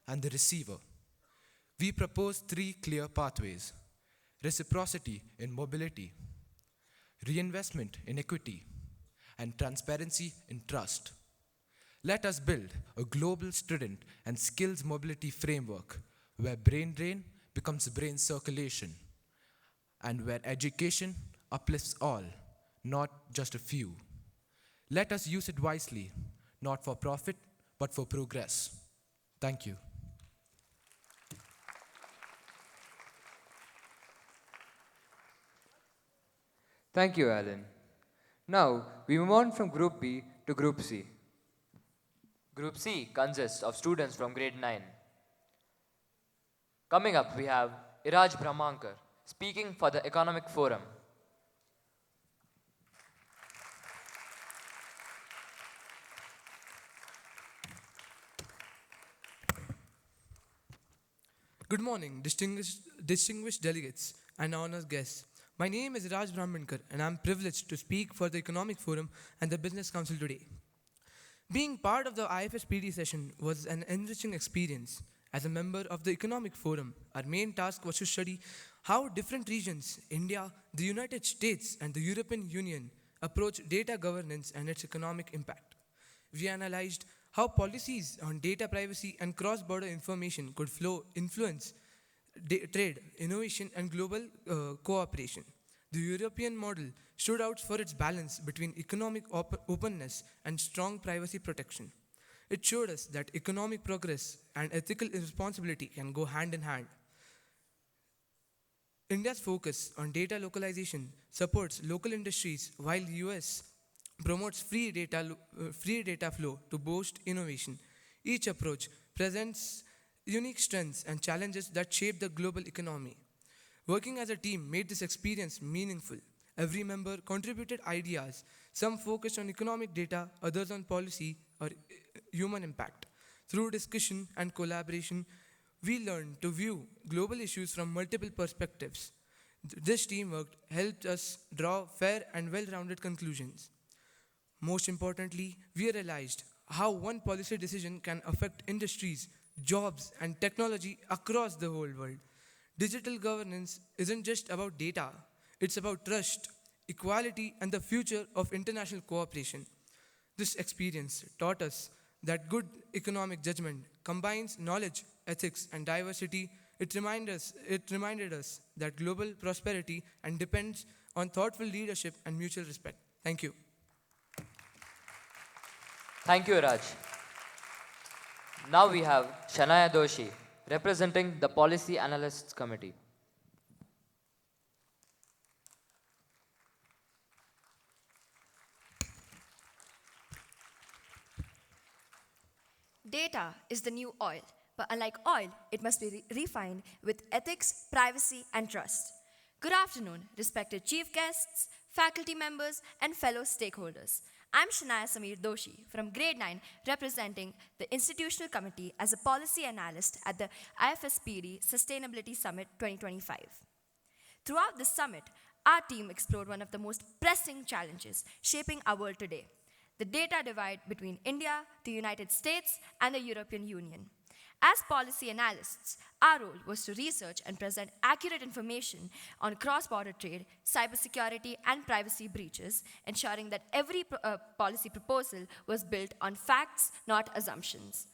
and the receiver. we propose 3 clear pathways: reciprocity in mobility, reinvestment in equity, and transparency in trust. Let us build a global student and skills mobility framework where brain drain becomes brain circulation and where education uplifts all, not just a few. Let us use it wisely, not for profit, but for progress. Thank you. Thank you, Alan. Now, we move on from Group B to Group C. Group C consists of students from grade 9. Coming up, we have Iraj Brahmankar speaking for the Economic Forum. Good morning, distinguished delegates and honored guests. My name is Raj Brahmankar, and I'm privileged to speak for the Economic Forum and the Business Council today. Being part of the IFSPD session was an enriching experience. As a member of the Economic Forum, our main task was to study how different regions, India, the United States, and the European Union approach data governance and its economic impact. We analyzed how policies on data privacy and cross-border information could influence trade, innovation, and global cooperation. The European model stood out for its balance between economic openness and strong privacy protection. It showed us that economic progress and ethical responsibility can go hand in hand. India's focus on data localization supports local industries while the US promotes free data flow to boost innovation. Each approach presents unique strengths and challenges that shape the global economy. Working as a team made this experience meaningful. Every member contributed ideas, some focused on economic data, others on policy or human impact. Through discussion and collaboration, we learned to view global issues from multiple perspectives. This teamwork helped us draw fair and well-rounded conclusions. Most importantly, we realized how one policy decision can affect industries, jobs, and technology across the whole world. Digital governance isn't just about data, it's about trust, equality, and the future of international cooperation. This experience taught us that good economic judgment combines knowledge, ethics, and diversity. It reminded us that global prosperity and depends on thoughtful leadership and mutual respect. Thank you. Thank you, Raj. Now we have Shanaya Doshi representing the Policy Analysts Committee. Data is the new oil, but unlike oil, it must be refined with ethics, privacy, and trust. Good afternoon, respected chief guests, faculty members, and fellow stakeholders. I'm Shanaya Sameer Doshi from grade 9, representing the Institutional Committee as a policy analyst at the IFSPD Sustainability Summit 2025. Throughout this summit, our team explored one of the most pressing challenges shaping our world today: the data divide between India, the United States, and the European Union. As policy analysts, our role was to research and present accurate information on cross-border trade, cybersecurity, and privacy breaches, ensuring that every policy proposal was built on facts, not assumptions.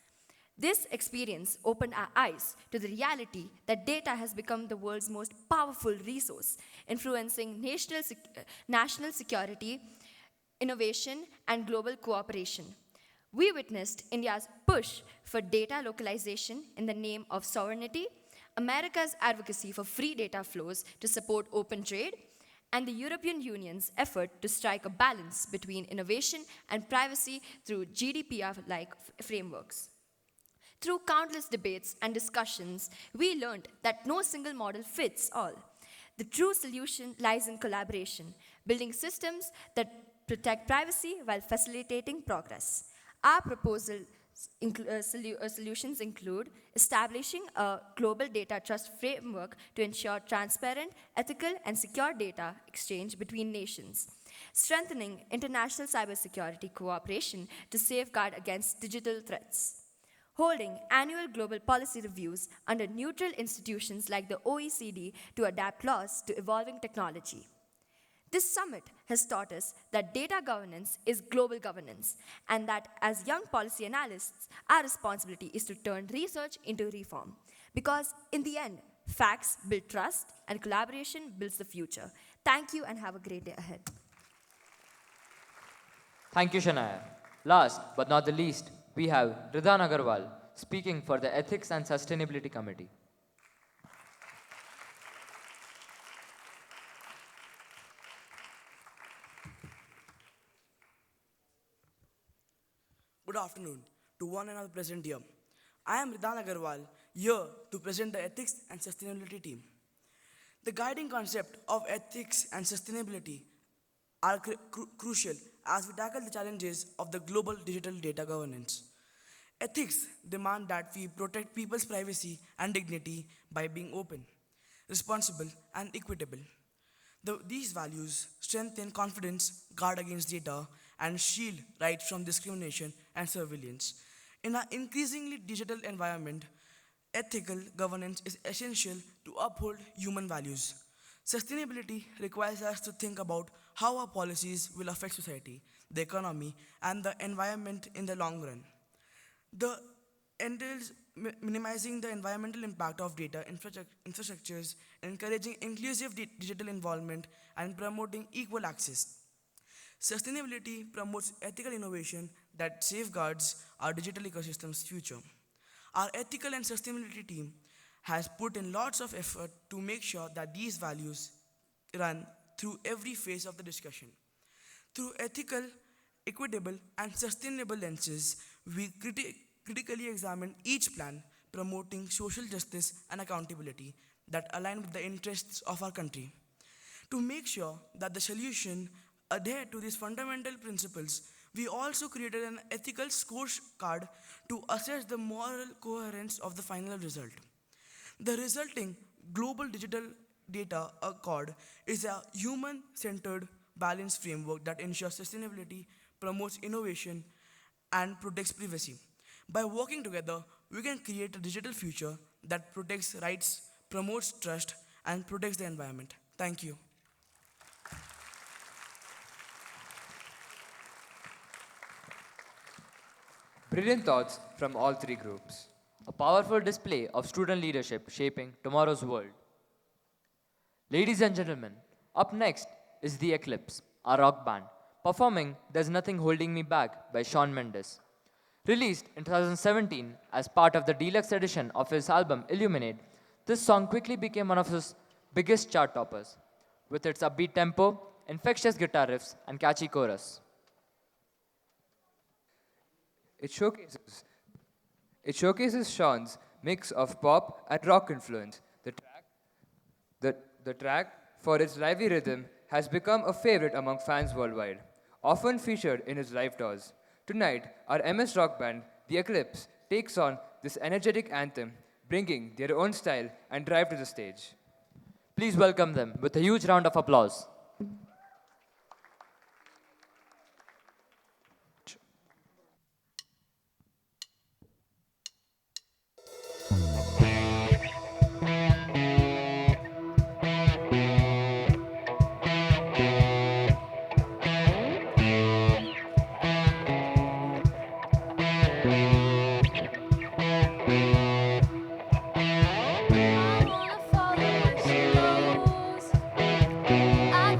This experience opened our eyes to the reality that data has become the world's most powerful resource, influencing national security, innovation, and global cooperation. We witnessed India's push for data localization in the name of sovereignty, America's advocacy for free data flows to support open trade, and the European Union's effort to strike a balance between innovation and privacy through GDPR-like frameworks. Through countless debates and discussions, we learned that no single model fits all. The true solution lies in collaboration, building systems that protect privacy while facilitating progress. Our solutions include establishing a global data trust framework to ensure transparent, ethical, and secure data exchange between nations, strengthening international cybersecurity cooperation to safeguard against digital threats, holding annual global policy reviews under neutral institutions like the OECD to adapt laws to evolving technology. This summit has taught us that data governance is global governance, and that as young policy analysts, our responsibility is to turn research into reform. Because in the end, facts build trust and collaboration builds the future. Thank you and have a great day ahead. Thank you, Shania. Last but not the least, we have Ridan Agarwal speaking for the Ethics and Sustainability Committee. Good afternoon to one and all present here. I am Ridan Agarwal, here to present the Ethics and Sustainability team. The guiding concept of ethics and sustainability are crucial as we tackle the challenges of the global digital data governance. Ethics demand that we protect people's privacy and dignity by being open, responsible, and equitable. These values strengthen confidence, guard against data, and shield rights from discrimination and surveillance. In an increasingly digital environment, ethical governance is essential to uphold human values. Sustainability requires us to think about how our policies will affect society, the economy, and the environment in the long run. The entails minimizing the environmental impact of data infrastructures, encouraging inclusive digital involvement, and promoting equal access. Sustainability promotes ethical innovation that safeguards our digital ecosystem's future. Our ethical and sustainability team has put in lots of effort to make sure that these values run through every phase of the discussion. Through ethical, equitable, and sustainable lenses, we critically examine each plan, promoting social justice and accountability that align with the interests of our country. To make sure that the solution adhere to these fundamental principles, we also created an ethical scorecard to assess the moral coherence of the final result. The resulting Global Digital Data Accord is a human-centered, balanced framework that ensures sustainability, promotes innovation, and protects privacy. By working together, we can create a digital future that protects rights, promotes trust, and protects the environment. Thank you. Brilliant thoughts from all three groups. A powerful display of student leadership shaping tomorrow's world. Ladies and gentlemen, up next is The Eclipse, our rock band, performing There's Nothing Holding Me Back by Shawn Mendes. Released in 2017 as part of the deluxe edition of his album Illuminate, this song quickly became one of his biggest chart toppers, with its upbeat tempo, infectious guitar riffs, and catchy chorus. It showcases Sean's mix of pop and rock influence. The track, for its lively rhythm, has become a favorite among fans worldwide, often featured in his live tours. Tonight, our MS rock band, The Eclipse, takes on this energetic anthem, bringing their own style and drive to the stage. Please welcome them with a huge round of applause. I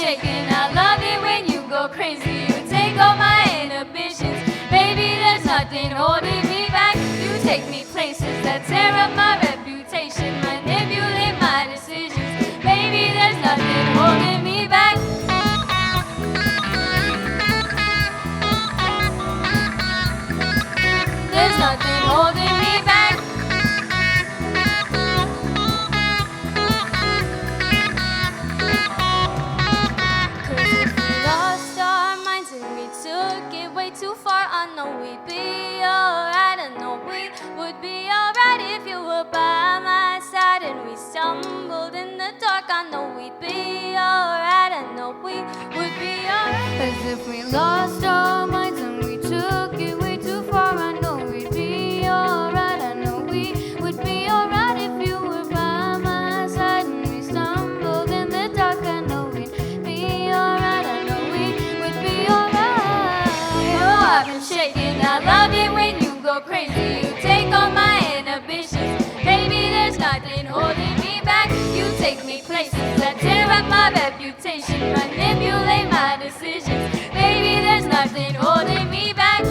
shaking. I love it when you go crazy. You take all my inhibitions. Baby, there's nothing holding me back. You take me places that tear up my reputation, manipulate my decisions. Baby, there's nothing holding me back. There's nothing holding me back. Cause if we lost our minds and we took it way too far, I know we'd be alright. I know we would be alright if you were by my side and we stumbled in the dark. I know we'd be alright. I know we would be alright. Cause if we lost our minds and we took it way too far, I know we'd be alright. I know we would be alright if you were by my side and we stumbled in the dark. I know we'd be alright. I know we would be alright. Oh, I've been shaking. I love it when you go crazy. You take all my inhibitions. Baby, there's nothing holding me back. You take me places that tear up my reputation, manipulate my decisions. Baby, there's nothing holding me back.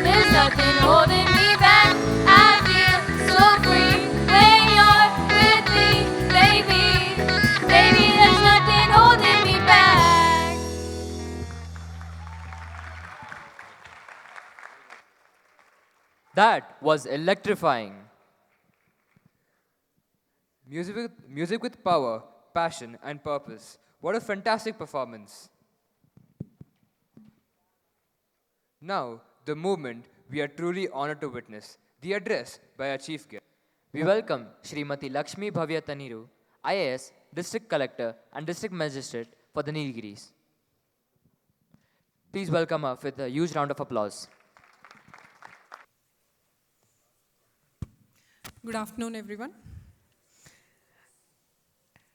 There's nothing holding me back. I feel so free when you're with me, baby. Baby, there's nothing holding me back. That was electrifying. Music with power, passion, and purpose. What a fantastic performance. Now, the moment we are truly honored to witness, the address by our chief guest. We welcome Srimati Lakshmi Bhavya Taniru, IAS, District Collector and District Magistrate for the Nilgiris. Please welcome her with a huge round of applause. Good afternoon, everyone.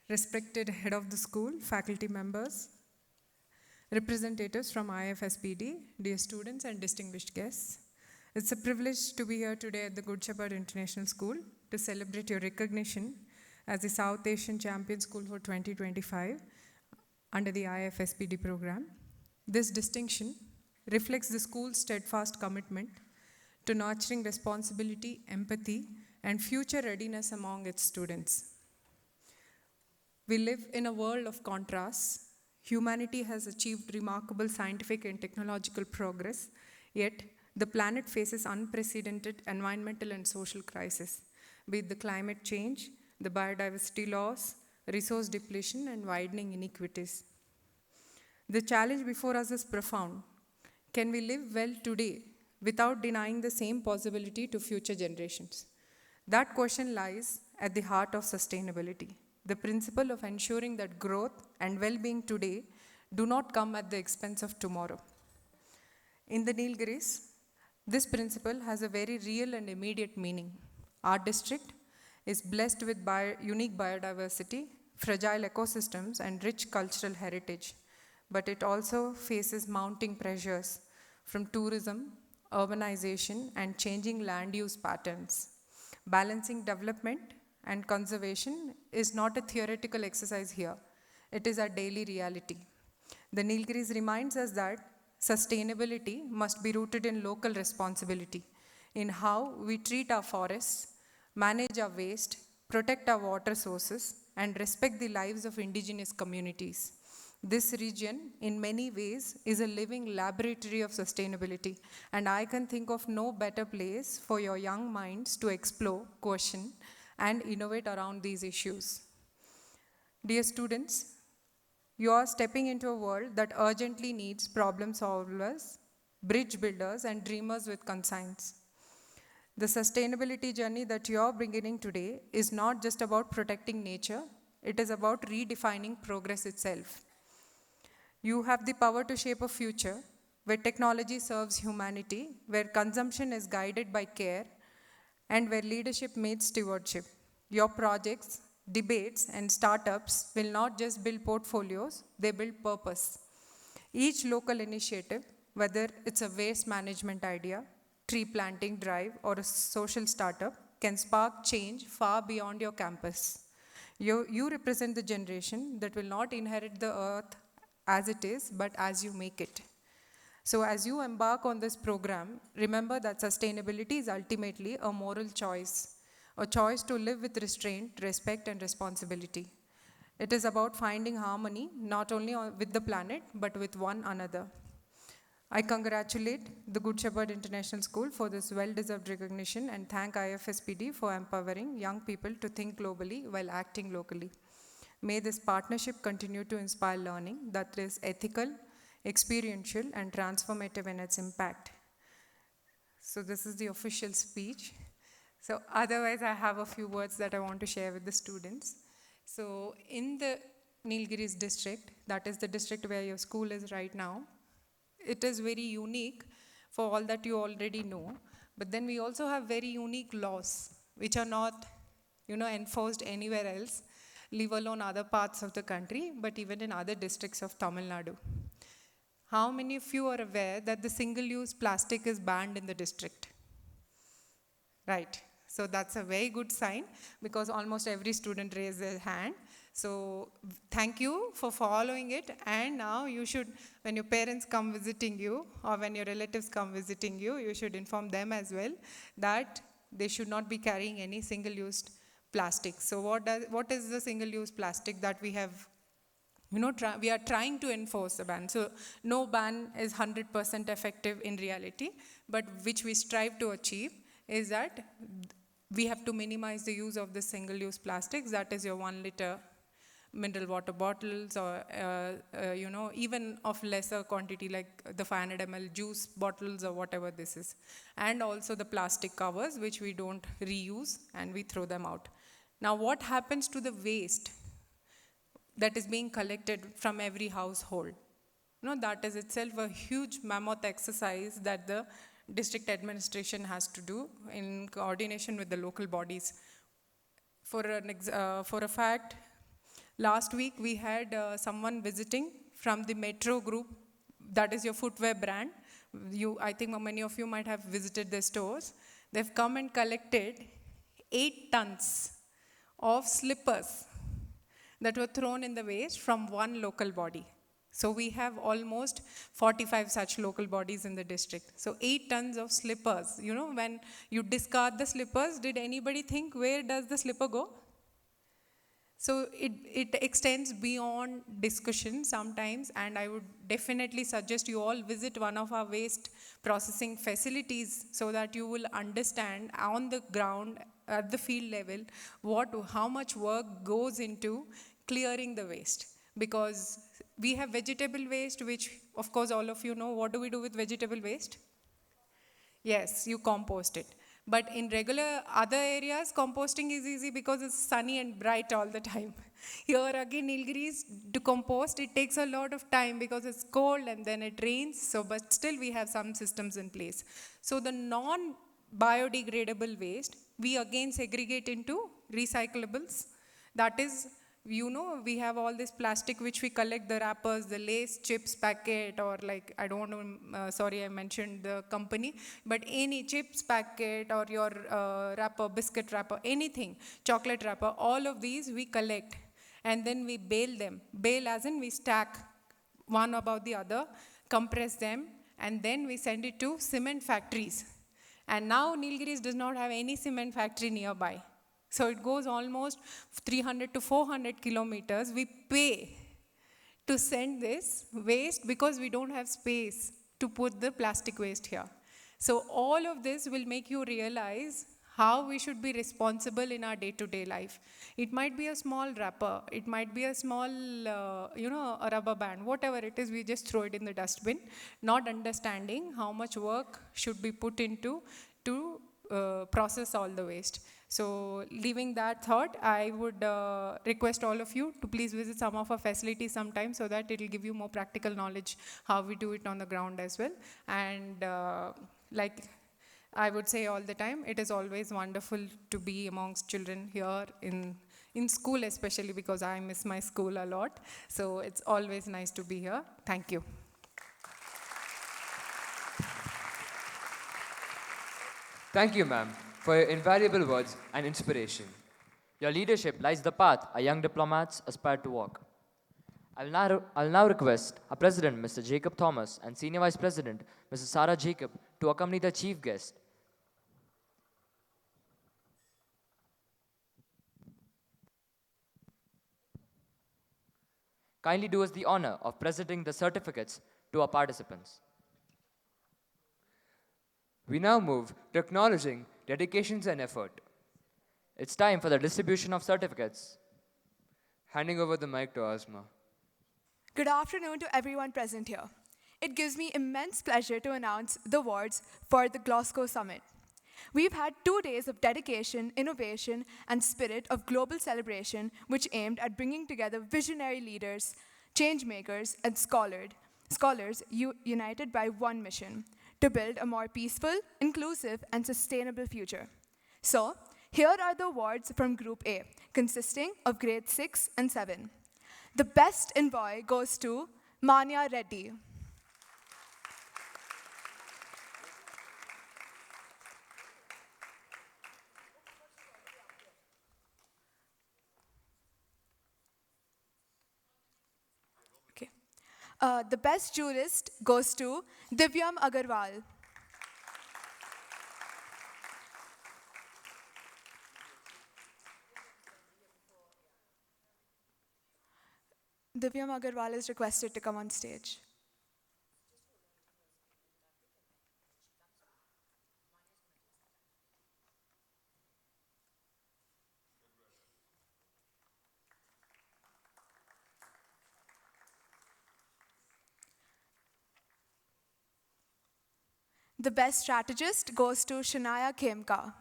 Respected head of the school, faculty members, representatives from IFSPD, dear students and distinguished guests. It's a privilege to be here today at the Good Shepherd International School to celebrate your recognition as the South Asian Champion School for 2025 under the IFSPD program. This distinction reflects the school's steadfast commitment to nurturing responsibility, empathy, and future readiness among its students. We live in a world of contrasts. Humanity has achieved remarkable scientific and technological progress, yet the planet faces unprecedented environmental and social crises, be it the climate change, the biodiversity loss, resource depletion, and widening inequities. The challenge before us is profound. Can we live well today without denying the same possibility to future generations? That question lies at the heart of sustainability, the principle of ensuring that growth and well-being today do not come at the expense of tomorrow. In the Nilgiris, this principle has a very real and immediate meaning. Our district is blessed with unique biodiversity, fragile ecosystems, and rich cultural heritage, but it also faces mounting pressures from tourism, urbanization, and changing land use patterns. Balancing development and conservation is not a theoretical exercise here. It is our daily reality. The Nilgiris reminds us that sustainability must be rooted in local responsibility, in how we treat our forests, manage our waste, protect our water sources, and respect the lives of indigenous communities. This region, in many ways, is a living laboratory of sustainability, and I can think of no better place for your young minds to explore, question, and innovate around these issues. Dear students, you are stepping into a world that urgently needs problem solvers, bridge builders, and dreamers with conscience. The sustainability journey that you are beginning today is not just about protecting nature, it is about redefining progress itself. You have the power to shape a future where technology serves humanity, where consumption is guided by care, and where leadership meets stewardship. Your projects, debates, and startups will not just build portfolios, they build purpose. Each local initiative, whether it's a waste management idea, tree planting drive, or a social startup, can spark change far beyond your campus. You represent the generation that will not inherit the earth as it is, but as you make it. So as you embark on this program, remember that sustainability is ultimately a moral choice, a choice to live with restraint, respect, and responsibility. It is about finding harmony, not only with the planet, but with one another. I congratulate the Good Shepherd International School for this well-deserved recognition and thank IFSPD for empowering young people to think globally while acting locally. May this partnership continue to inspire learning that is ethical, experiential, and transformative in its impact. So this is the official speech. So otherwise, I have a few words that I want to share with the students. So in the Nilgiris district, that is the district where your school is right now, it is very unique for all that you already know. But then we also have very unique laws, which are not, enforced anywhere else, leave alone other parts of the country, but even in other districts of Tamil Nadu. How many of you are aware that the single-use plastic is banned in the district? Right. So that's a very good sign because almost every student raised their hand. So thank you for following it, and now you should, when your parents come visiting you or when your relatives come visiting you, you should inform them as well that they should not be carrying any single-use plastic. So what is the single-use plastic that we have, we are trying to enforce a ban. So no ban is 100% effective in reality, but which we strive to achieve is that we have to minimize the use of the single-use plastics, that is your 1 liter mineral water bottles or, even of lesser quantity like the 500 ml juice bottles or whatever this is. And also the plastic covers, which we don't reuse and we throw them out. Now what happens to the waste that is being collected from every household? That is itself a huge mammoth exercise that the district administration has to do in coordination with the local bodies. For a fact, last week we had someone visiting from the Metro Group, that is your footwear brand. I think many of you might have visited their stores. They've come and collected 8 tons of slippers that were thrown in the waste from one local body. So we have almost 45 such local bodies in the district. So 8 tons of slippers. When you discard the slippers, did anybody think where does the slipper go? So it extends beyond discussion sometimes, and I would definitely suggest you all visit one of our waste processing facilities so that you will understand on the ground, at the field level, how much work goes into clearing the waste. Because we have vegetable waste, which of course all of you know. What do we do with vegetable waste? Yes, you compost it. But in regular other areas, composting is easy because it's sunny and bright all the time. Here again, Nilgiris, to compost, it takes a lot of time because it's cold and then it rains. So, but still we have some systems in place. So the non-biodegradable waste, we again segregate into recyclables. That is, we have all this plastic which we collect, the wrappers, the Lays chips packet, or like, I don't know, sorry I mentioned the company, but any chips packet or your wrapper, biscuit wrapper, anything, chocolate wrapper, all of these we collect and then we bale them. Bale as in we stack one above the other, compress them, and then we send it to cement factories. And now Nilgiris does not have any cement factory nearby. So it goes almost 300 to 400 kilometers. We pay to send this waste because we don't have space to put the plastic waste here. So all of this will make you realize how we should be responsible in our day-to-day life. It might be a small wrapper, it might be a small, a rubber band, whatever it is, we just throw it in the dustbin, not understanding how much work should be put into to process all the waste. So leaving that thought, I would request all of you to please visit some of our facilities sometime so that it will give you more practical knowledge how we do it on the ground as well. And like I would say all the time, it is always wonderful to be amongst children here in school, especially because I miss my school a lot. So it's always nice to be here. Thank you. Thank you, ma'am. for your invaluable words and inspiration. Your leadership lies the path our young diplomats aspire to walk. I'll now request our President, Mr. Jacob Thomas, and Senior Vice President, Mrs. Sarah Jacob, to accompany the Chief Guest. Kindly do us the honor of presenting the certificates to our participants. We now move to acknowledging dedications and effort. It's time for the distribution of certificates. Handing over the mic to Asma. Good afternoon to everyone present here. It gives me immense pleasure to announce the awards for the Glasgow Summit. We've had 2 days of dedication, innovation, and spirit of global celebration, which aimed at bringing together visionary leaders, change makers, and scholars united by one mission: to build a more peaceful, inclusive, and sustainable future. So, here are the awards from Group A, consisting of grades 6 and 7. The best envoy goes to Manya Reddy. The best jurist goes to Divyam Agarwal. Divyam Agarwal is requested to come on stage. The best strategist goes to Shania Khemka.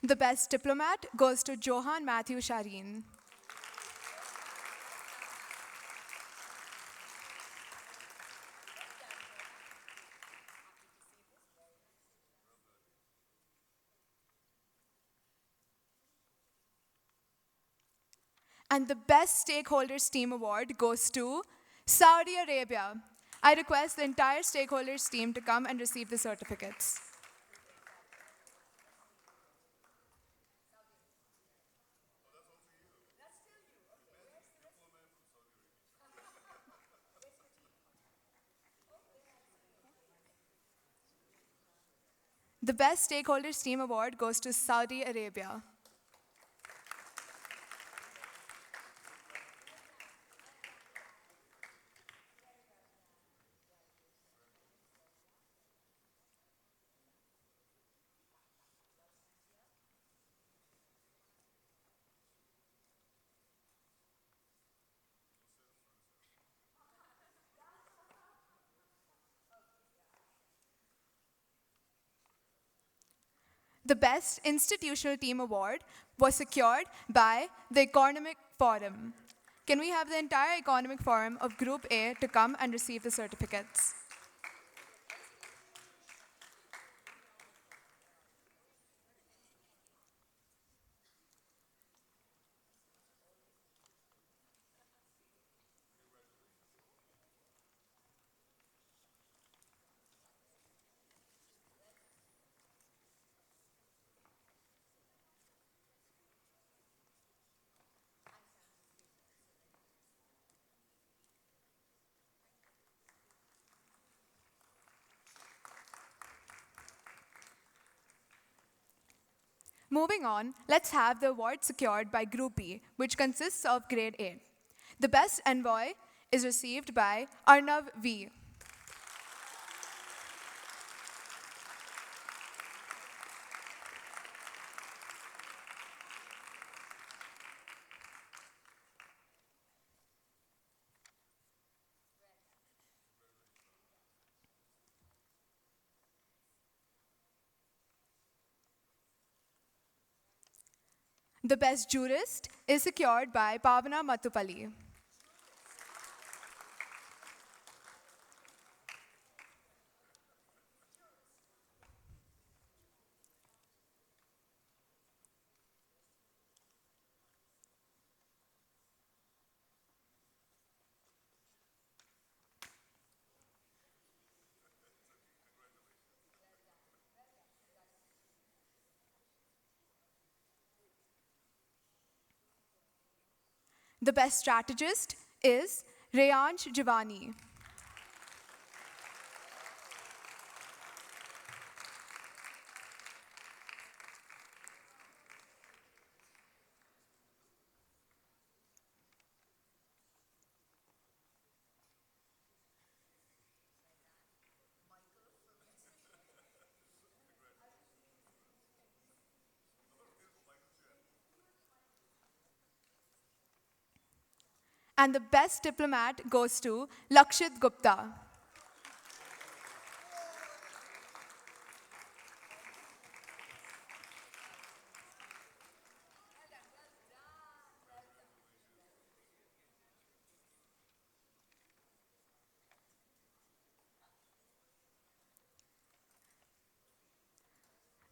The best diplomat goes to Johann Matthew Sharin. And the best stakeholders team award goes to Saudi Arabia. I request the entire stakeholders team to come and receive the certificates. The best stakeholders team award goes to Saudi Arabia. The Best Institutional Team Award was secured by the Economic Forum. Can we have the entire Economic Forum of Group A to come and receive the certificates? Moving on, let's have the award secured by Group B, which consists of Grade A. The Best Envoy is received by Arnav V. The best jurist is secured by Pavana Matupalli. The best strategist is Rayansh Javani. And the best diplomat goes to Lakshit Gupta.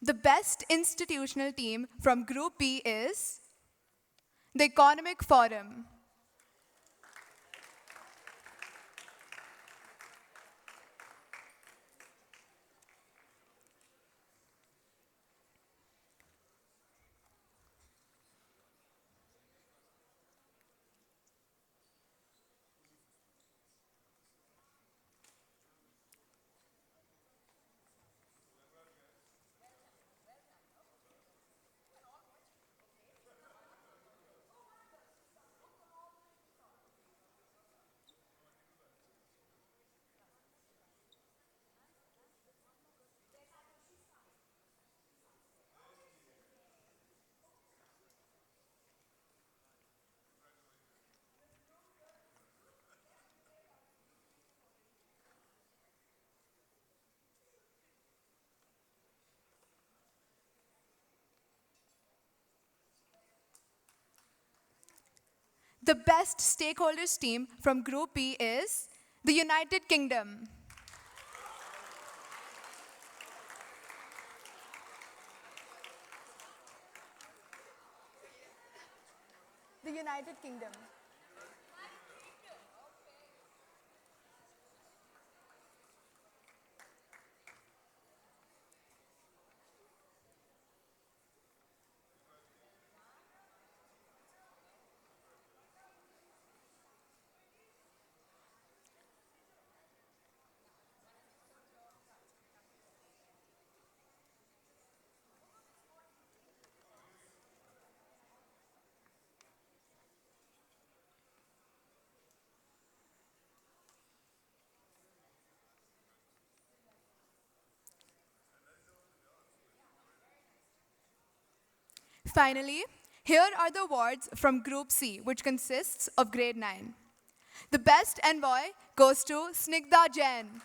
The best institutional team from Group B is the Economic Forum. The best stakeholders team from Group B is the United Kingdom. The United Kingdom. Finally, here are the awards from Group C, which consists of grade 9. The best envoy goes to Snigdha Jain.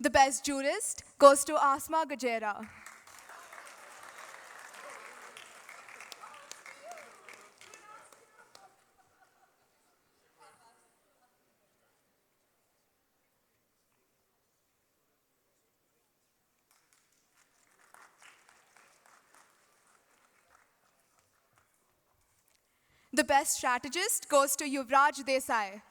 The best jurist goes to Asma Gajera. The best strategist goes to Yuvraj Desai.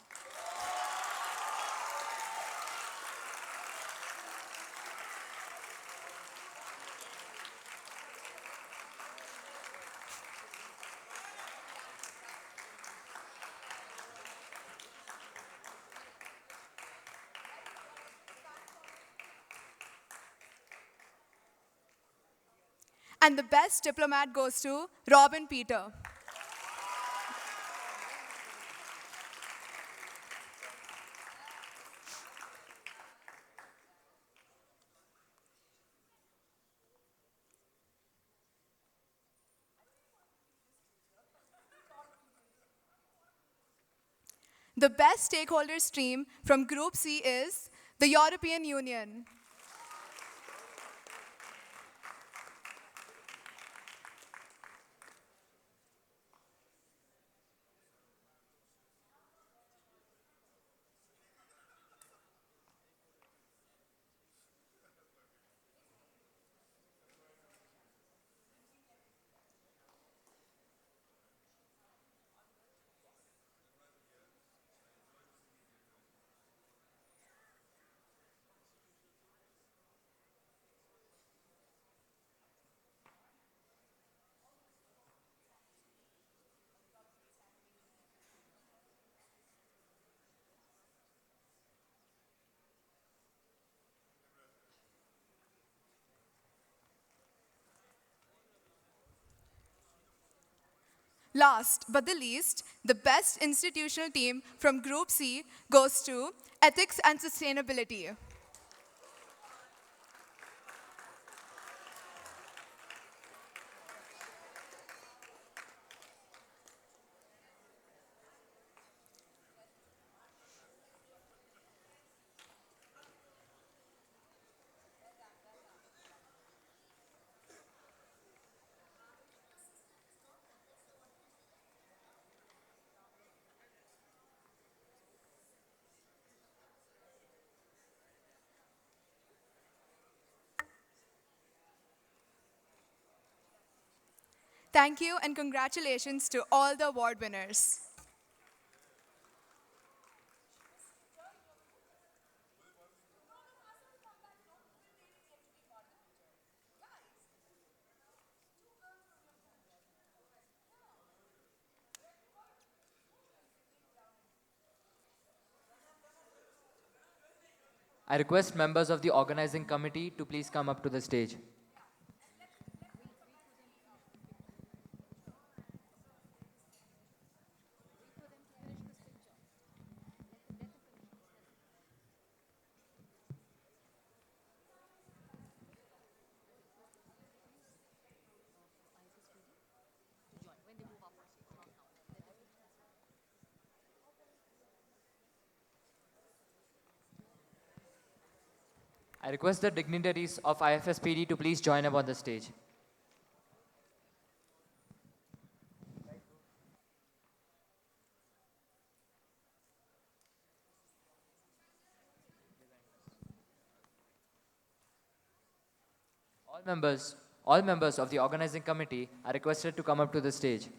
And the best diplomat goes to Robin Peter. The best stakeholder stream from Group C is the European Union. Last but the least, the best institutional team from Group C goes to Ethics and Sustainability. Thank you and congratulations to all the award winners. I request members of the organizing committee to please come up to the stage. I request the dignitaries of IFSPD to please join up on the stage. All members of the organizing committee are requested to come up to the stage.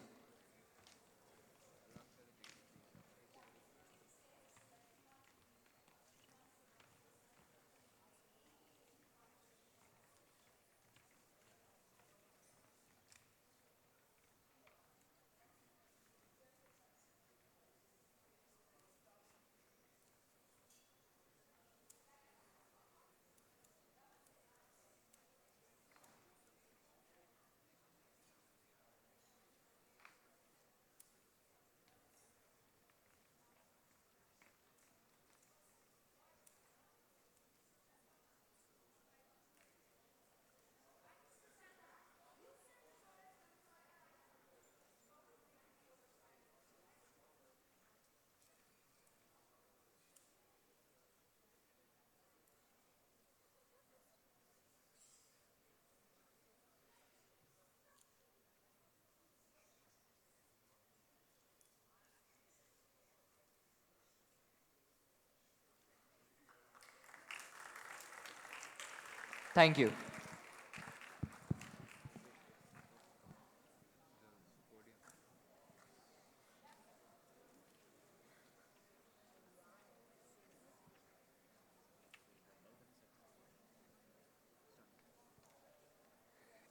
Thank you.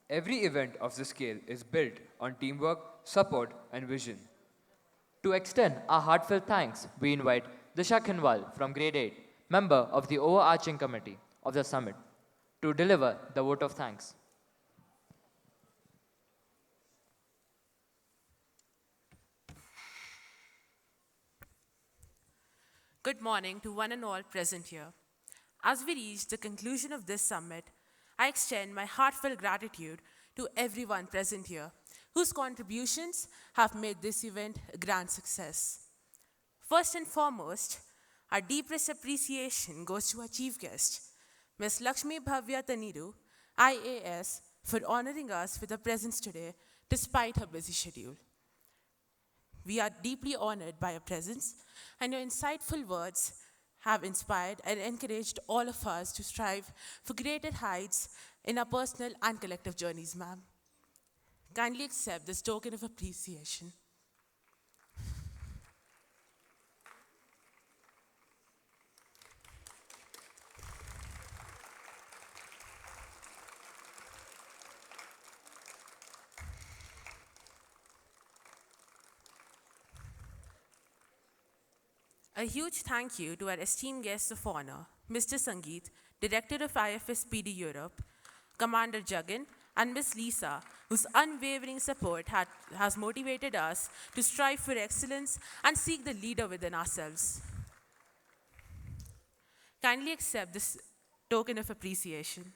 Every event of this scale is built on teamwork, support, and vision. To extend our heartfelt thanks, we invite Disha Khinwal from Grade 8, member of the overarching committee of the summit, to deliver the vote of thanks. Good morning to one and all present here. As we reach the conclusion of this summit, I extend my heartfelt gratitude to everyone present here whose contributions have made this event a grand success. First and foremost, our deepest appreciation goes to our chief guest, Ms. Lakshmi Bhavya Taniru, IAS, for honoring us with her presence today despite her busy schedule. We are deeply honored by your presence, and your insightful words have inspired and encouraged all of us to strive for greater heights in our personal and collective journeys, ma'am. Kindly accept this token of appreciation. A huge thank you to our esteemed guests of honor, Mr. Sangeet, Director of IFSPD Europe, Commander Jagan, and Ms. Lisa, whose unwavering support has motivated us to strive for excellence and seek the leader within ourselves. Kindly accept this token of appreciation.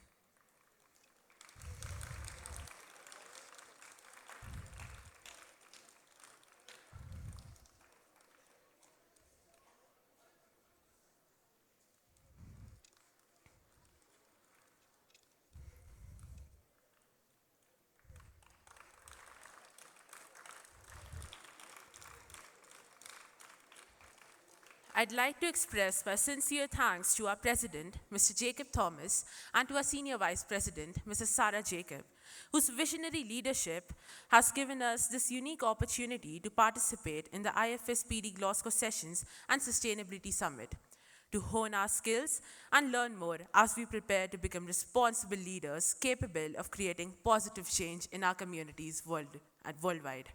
I'd like to express my sincere thanks to our President, Mr. Jacob Thomas, and to our Senior Vice President, Mrs. Sarah Jacob, whose visionary leadership has given us this unique opportunity to participate in the IFSPD Glasgow Sessions and Sustainability Summit, to hone our skills and learn more as we prepare to become responsible leaders capable of creating positive change in our communities worldwide.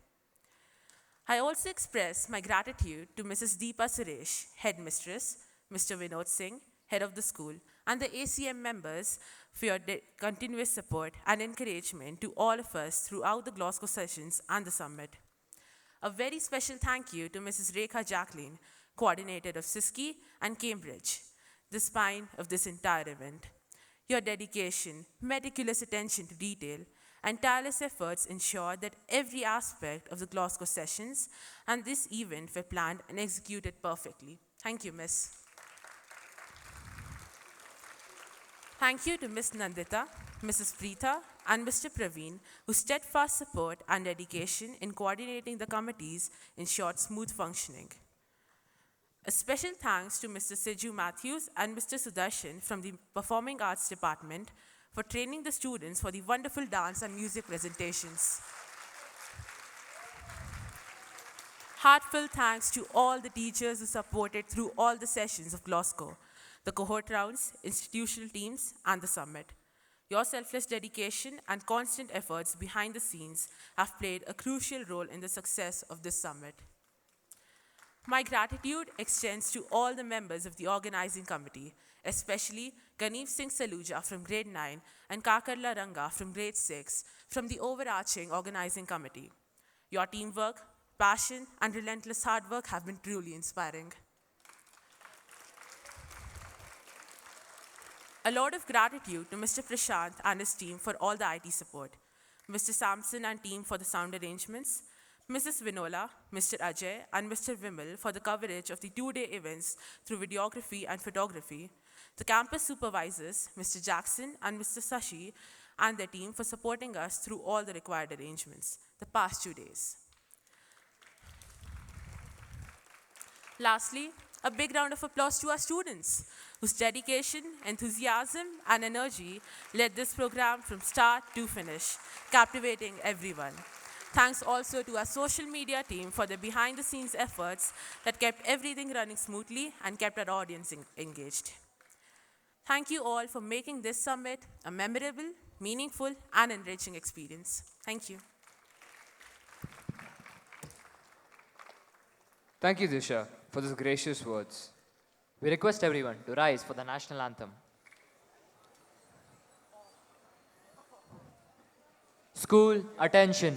I also express my gratitude to Mrs. Deepa Suresh, Headmistress, Mr. Vinod Singh, Head of the school, and the ACM members for your continuous support and encouragement to all of us throughout the Glasgow sessions and the summit. A very special thank you to Mrs. Rekha Jacqueline, Coordinator of SISKI and Cambridge, the spine of this entire event. Your dedication, meticulous attention to detail, and tireless efforts ensure that every aspect of the Glasgow sessions and this event were planned and executed perfectly. Thank you, Miss. Thank you to Ms. Nandita, Mrs. Preetha, and Mr. Praveen, whose steadfast support and dedication in coordinating the committees ensured smooth functioning. A special thanks to Mr. Siju Matthews and Mr. Sudarshan from the Performing Arts Department for training the students for the wonderful dance and music presentations. Heartfelt thanks to all the teachers who supported through all the sessions of Glasgow, the cohort rounds, institutional teams, and the summit. Your selfless dedication and constant efforts behind the scenes have played a crucial role in the success of this summit. My gratitude extends to all the members of the organizing committee, especially Ganeep Singh Saluja from grade 9 and Kakarla Ranga from grade 6 from the overarching organizing committee. Your teamwork, passion, and relentless hard work have been truly inspiring. A lot of gratitude to Mr. Prashant and his team for all the IT support, Mr. Sampson and team for the sound arrangements, Mrs. Vinola, Mr. Ajay, and Mr. Vimal for the coverage of the two-day events through videography and photography, the campus supervisors, Mr. Jackson and Mr. Sashi, and their team for supporting us through all the required arrangements the past 2 days. Lastly, a big round of applause to our students, whose dedication, enthusiasm, and energy led this program from start to finish, captivating everyone. Thanks also to our social media team for their behind-the-scenes efforts that kept everything running smoothly and kept our audience engaged. Thank you all for making this summit a memorable, meaningful, and enriching experience. Thank you. Thank you, Disha, for those gracious words. We request everyone to rise for the national anthem. School, attention.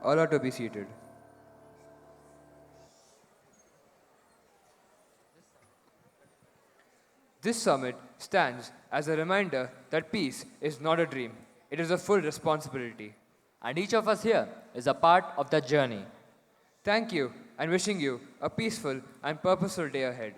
All are to be seated. This summit stands as a reminder that peace is not a dream, it is a full responsibility. And each of us here is a part of that journey. Thank you and wishing you a peaceful and purposeful day ahead.